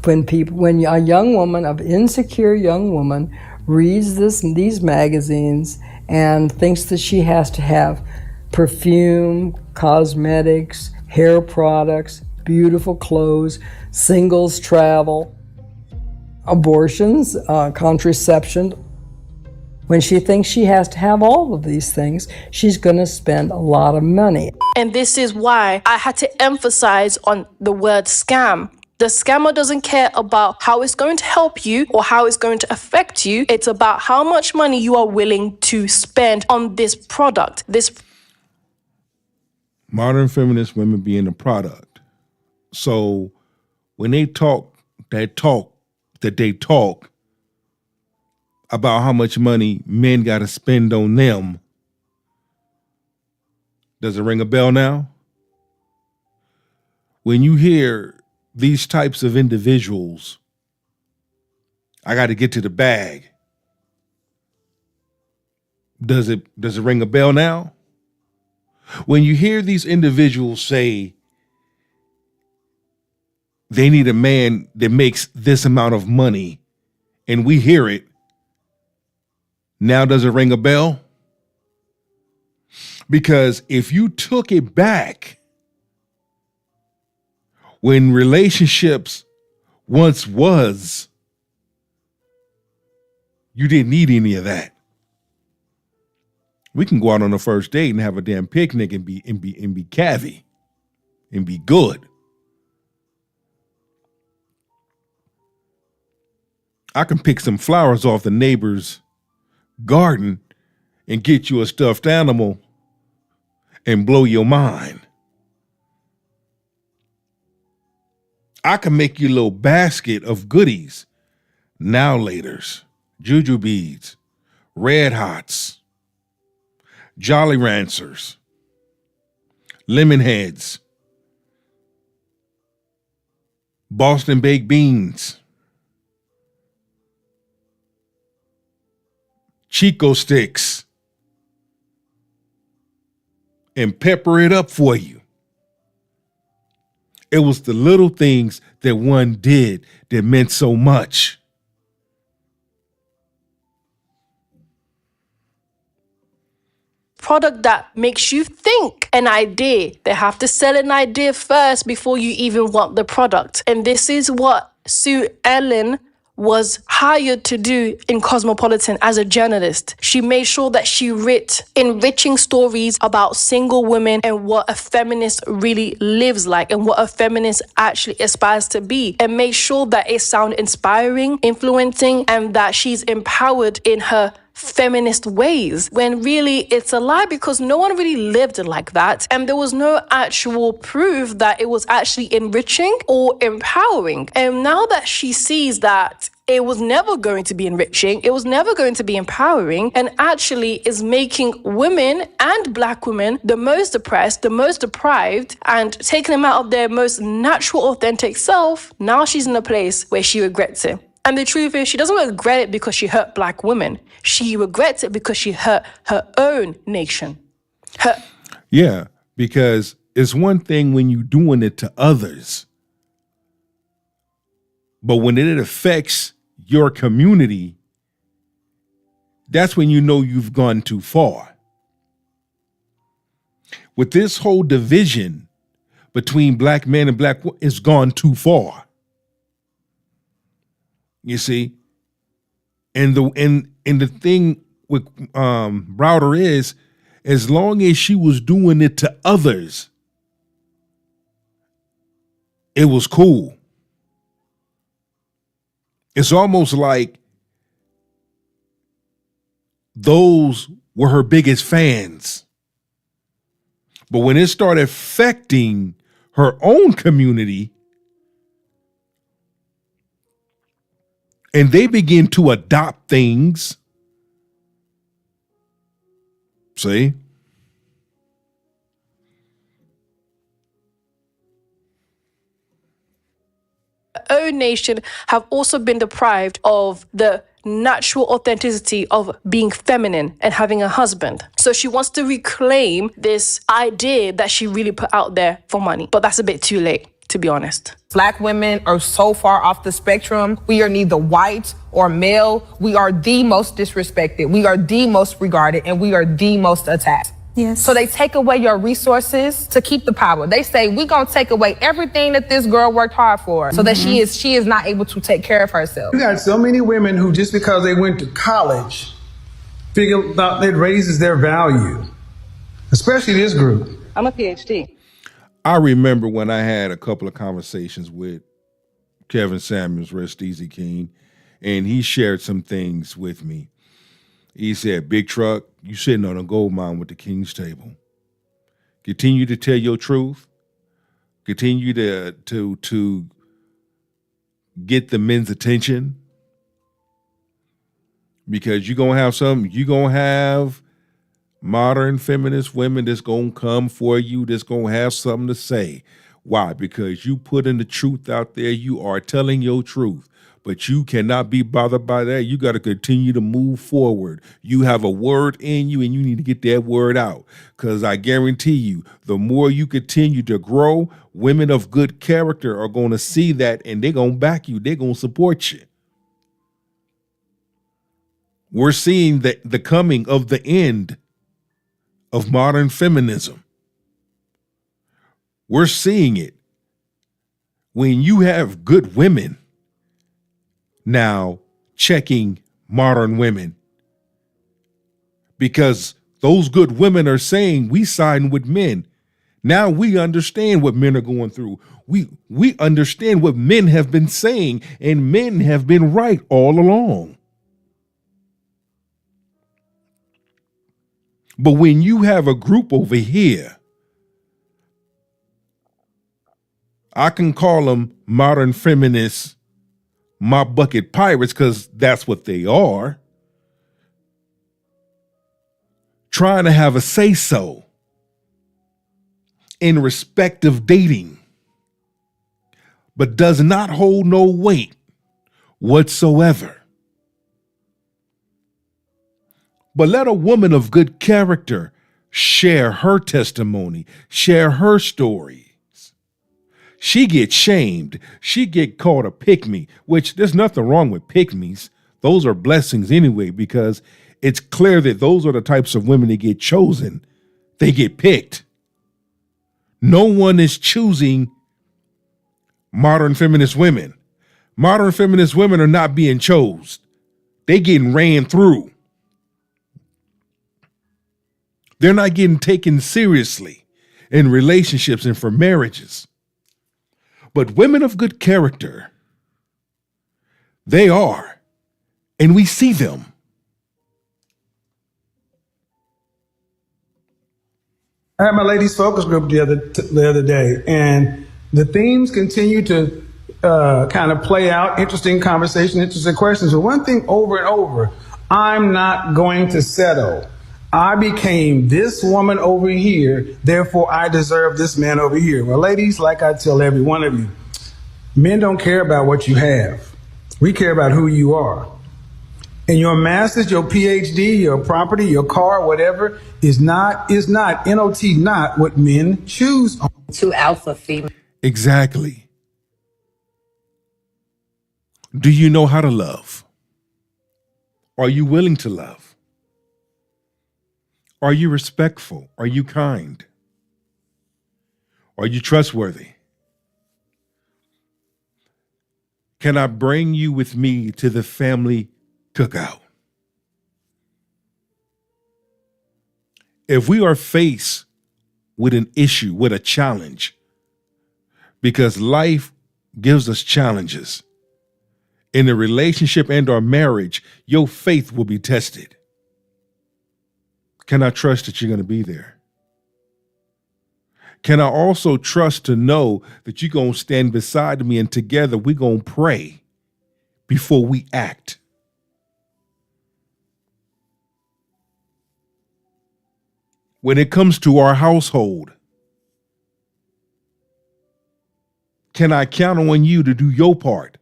When a young woman, an insecure young woman, reads these magazines and thinks that she has to have perfume, cosmetics, hair products, beautiful clothes, singles travel, abortions, contraception. When she thinks she has to have all of these things, she's going to spend a lot of money. And this is why I had to emphasize on the word scam. The scammer doesn't care about how it's going to help you or how it's going to affect you. It's about how much money you are willing to spend on this product. Modern feminist women being a product. So when they talk about how much money men got to spend on them, does it ring a bell now? When you hear these types of individuals, I got to get to the bag, does it ring a bell now? When you hear these individuals say they need a man that makes this amount of money, and we hear it, now does it ring a bell? Because if you took it back when relationships once was, you didn't need any of that. We can go out on a first date and have a damn picnic and be cavvy and be good. I can pick some flowers off the neighbor's garden and get you a stuffed animal and blow your mind. I can make you a little basket of goodies, now laters, juju beads, red hots, Jolly Rancers, lemon heads, Boston baked beans, Chico sticks, and pepper it up for you. It was the little things that one did that meant so much. Product that makes you think an idea. They have to sell an idea first before you even want the product. And this is what Sue Ellen was hired to do in Cosmopolitan as a journalist. She made sure that she wrote enriching stories about single women and what a feminist really lives like and what a feminist actually aspires to be, and made sure that it sounds inspiring, influencing, and that she's empowered in her feminist ways, when really it's a lie, because no one really lived like that, and there was no actual proof that it was actually enriching or empowering. And now that she sees that it was never going to be enriching, it was never going to be empowering, and actually is making women and Black women the most oppressed, the most deprived, and taking them out of their most natural, authentic self, now she's in a place where she regrets it. And the truth is, she doesn't regret it because she hurt Black women. She regrets it because she hurt her own nation. Yeah, because it's one thing when you're doing it to others, but when it affects your community, that's when you know you've gone too far. With this whole division between Black men and Black women, it's gone too far. You see, and the thing with Browder is, as long as she was doing it to others, it was cool. It's almost like those were her biggest fans. But when it started affecting her own community, and they begin to adopt things, see? Our own nation have also been deprived of the natural authenticity of being feminine and having a husband. So she wants to reclaim this idea that she really put out there for money. But that's a bit too late, to be honest. Black women are so far off the spectrum. We are neither white or male. We are the most disrespected. We are the most regarded, and we are the most attacked. Yes. So they take away your resources to keep the power. They say, we're going to take away everything that this girl worked hard for so that she is not able to take care of herself. You got so many women who, just because they went to college, figure out it raises their value, especially this group. I'm a PhD. I remember when I had a couple of conversations with Kevin Samuels, rest easy King, and he shared some things with me. He said, Big Truck, you sitting on a gold mine with the king's table. Continue to tell your truth. Continue to get the men's attention, because you're going to have something. You're going to have modern feminist women that's going to come for you, that's going to have something to say. Why? Because you putting the truth out there. You are telling your truth. But you cannot be bothered by that. You got to continue to move forward. You have a word in you, and you need to get that word out. Because I guarantee you, the more you continue to grow, women of good character are going to see that, and they're going to back you. They're going to support you. We're seeing the coming of the end of modern feminism. We're seeing it. When you have good women now checking modern women, because Those good women are saying we siding with men. Now we understand what men are going through. We understand what men have been saying, and men have been right all along. But when you have a group over here, I can call them modern feminists, my bucket pirates, because that's what they are, trying to have a say-so in respect of dating, but does not hold no weight whatsoever. But let a woman of good character share her testimony, share her stories. She gets shamed. She get called a pick-me, which there's nothing wrong with pick-me's. Those are blessings anyway, because it's clear that those are the types of women that get chosen. They get picked. No one is choosing modern feminist women. Modern feminist women are not being chose. They getting ran through. They're not getting taken seriously in relationships and for marriages. But women of good character, they are, and we see them. I had my ladies focus group the other day, and the themes continue to kind of play out. Interesting conversation, interesting questions. But one thing over and over, I'm not going to settle. I became this woman over here, therefore I deserve this man over here. Well, ladies, like I tell every one of you, men don't care about what you have. We care about who you are. And your master's, your PhD, your property, your car, whatever, is not, N-O-T, not what men choose on. To alpha female. Exactly. Do you know how to love? Are you willing to love? Are you respectful? Are you kind? Are you trustworthy? Can I bring you with me to the family cookout? If we are faced with an issue, with a challenge, because life gives us challenges, in a relationship and our marriage, your faith will be tested. Can I trust that you're going to be there? Can I also trust to know that you're going to stand beside me and together we're going to pray before we act? When it comes to our household, can I count on you to do your part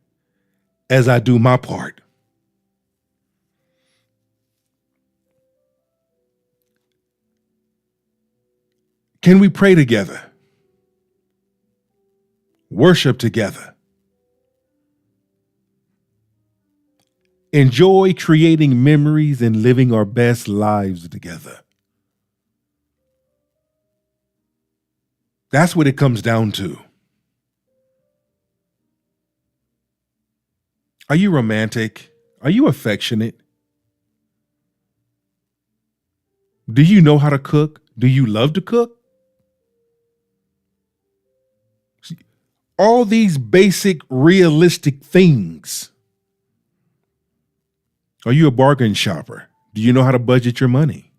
as I do my part? Can we pray together? Worship together? Enjoy creating memories and living our best lives together? That's what it comes down to. Are you romantic? Are you affectionate? Do you know how to cook? Do you love to cook? All these basic, realistic things. Are you a bargain shopper? Do you know how to budget your money?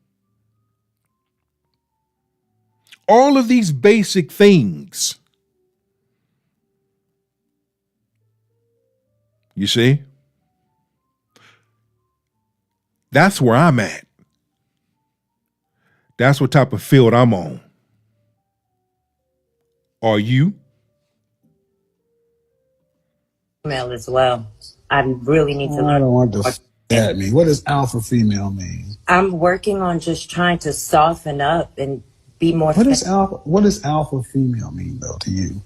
All of these basic things. You see? That's where I'm at. That's what type of field I'm on. Are you? Female as well. I really need to learn. I don't want to that mean. What does alpha female mean? I'm working on just trying to soften up and be more. What does alpha female mean though to you?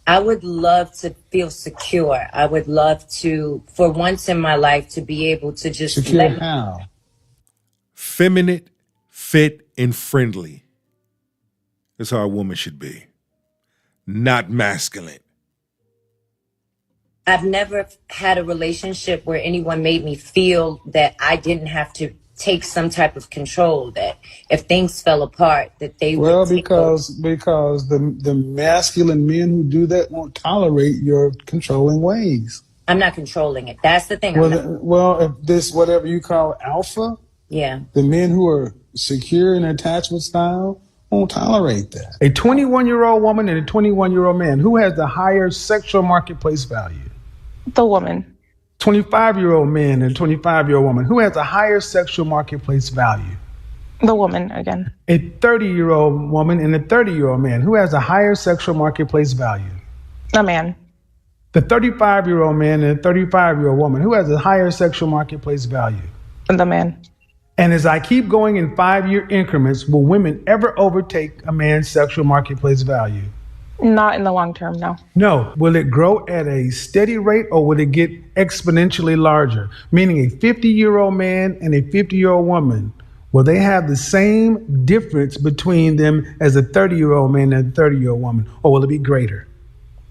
I would love to feel secure. I would love to, for once in my life, to be able to just secure how? Feminine, fit, and friendly. That's how a woman should be. Not masculine. I've never had a relationship where anyone made me feel that I didn't have to take some type of control, that if things fell apart, that they Well, would take because the masculine men who do that won't tolerate your controlling ways. I'm not controlling it. That's the thing. Well, if this, whatever you call alpha, Yeah. the men who are secure in attachment style won't tolerate that. A 21-year-old woman and a 21-year-old man, who has the higher sexual marketplace value? The woman. 25-year-old man and a 25-year-old woman, who has a higher sexual marketplace value? The woman again. A 30-year-old woman and a 30-year-old man, who has a higher sexual marketplace value? The man. The 35-year-old man and a 35-year-old woman, who has a higher sexual marketplace value? The man. And as I keep going in 5-year increments, will women ever overtake a man's sexual marketplace value? Not in the long term, no. No. Will it grow at a steady rate, or will it get exponentially larger? Meaning a 50-year-old man and a 50-year-old woman, will they have the same difference between them as a 30-year-old man and a 30-year-old woman, or will it be greater?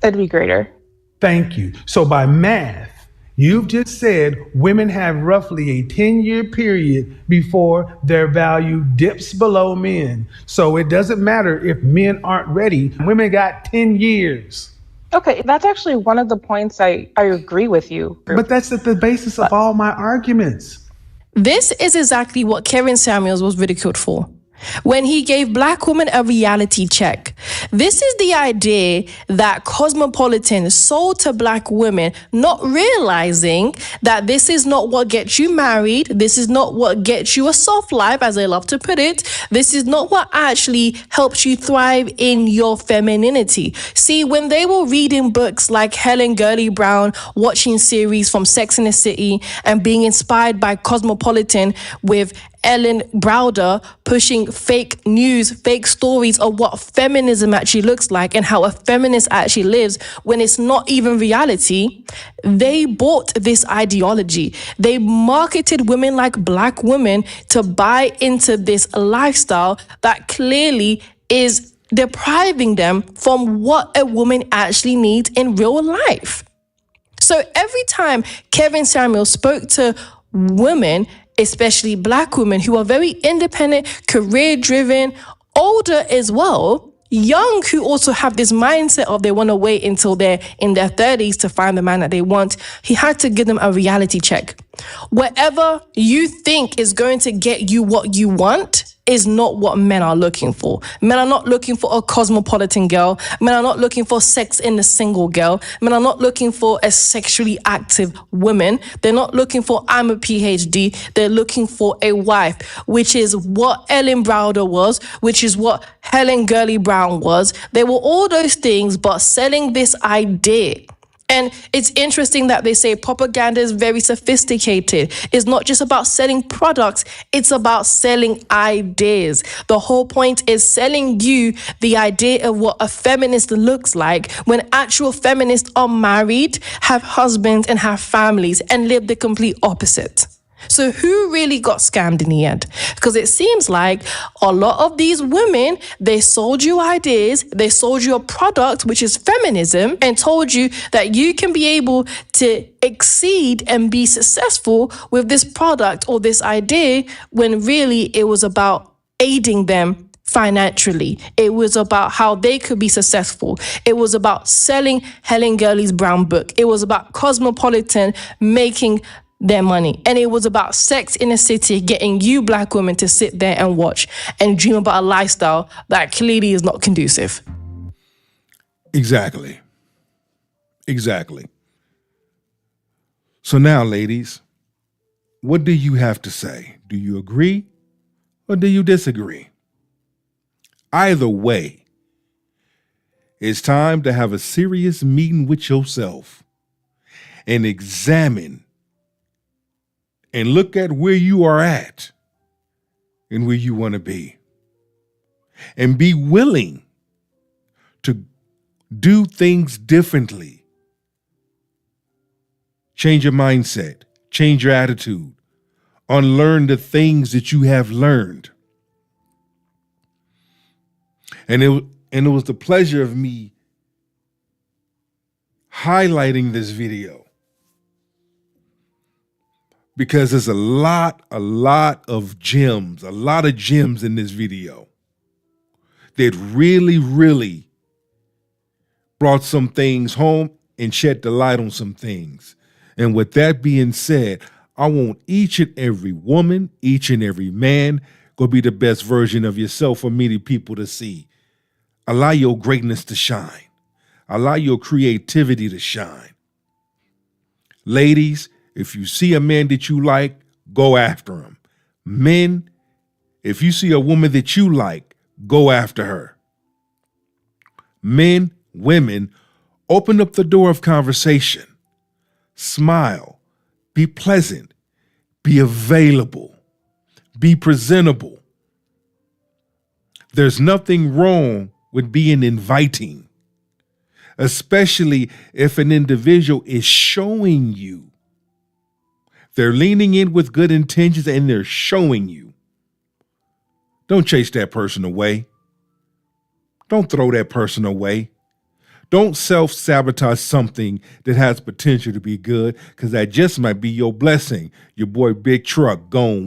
It'd be greater. Thank you. So by math, you've just said women have roughly a 10-year period before their value dips below men. So it doesn't matter if men aren't ready. Women got 10 years. Okay, that's actually one of the points I agree with you. But that's at the basis of all my arguments. This is exactly what Kevin Samuels was ridiculed for when he gave black women a reality check. This is the idea that Cosmopolitan sold to black women, not realizing that this is not what gets you married. This is not what gets you a soft life, as they love to put it. This is not what actually helps you thrive in your femininity. See, when they were reading books like Helen Gurley Brown, watching series from Sex and the City, and being inspired by Cosmopolitan with Ellen Browder pushing fake news, fake stories of what feminism actually looks like and how a feminist actually lives when it's not even reality, they bought this ideology. They marketed women like black women to buy into this lifestyle that clearly is depriving them from what a woman actually needs in real life. So every time Kevin Samuels spoke to women, especially black women who are very independent, career-driven, older as well, young, who also have this mindset of they want to wait until they're in their 30s to find the man that they want, he had to give them a reality check. Whatever you think is going to get you what you want is not what men are looking for. Men are not looking for a cosmopolitan girl. Men are not looking for sex in a single girl. Men are not looking for a sexually active woman. They're not looking for, I'm a PhD. They're looking for a wife, which is what Ellen Browder was, which is what Helen Gurley Brown was. They were all those things, but selling this idea. And it's interesting that they say propaganda is very sophisticated. It's not just about selling products, it's about selling ideas. The whole point is selling you the idea of what a feminist looks like when actual feminists are married, have husbands, and have families, and live the complete opposite. So who really got scammed in the end? Because it seems like a lot of these women, they sold you ideas, they sold you a product, which is feminism, and told you that you can be able to exceed and be successful with this product or this idea, when really it was about aiding them financially. It was about how they could be successful. It was about selling Helen Gurley's Brown book. It was about Cosmopolitan making their money. And it was about Sex in the City, getting you black women to sit there and watch and dream about a lifestyle that clearly is not conducive. Exactly. So now, ladies, what do you have to say? Do you agree or do you disagree? Either way, it's time to have a serious meeting with yourself and examine and look at where you are at and where you want to be. And be willing to do things differently. Change your mindset, change your attitude, unlearn the things that you have learned. And it was the pleasure of me highlighting this video because there's a lot of gems in this video that really brought some things home and shed the light on some things. And with that being said, I want each and every woman, each and every man, go be the best version of yourself for many people to see. Allow your greatness to shine. Allow your creativity to shine. Ladies, if you see a man that you like, go after him. Men, if you see a woman that you like, go after her. Men, women, open up the door of conversation. Smile. Be pleasant. Be available. Be presentable. There's nothing wrong with being inviting, especially if an individual is showing you. They're leaning in with good intentions and they're showing you. Don't chase that person away. Don't throw that person away. Don't self-sabotage something that has potential to be good, because that just might be your blessing. Your boy Big Truck gone.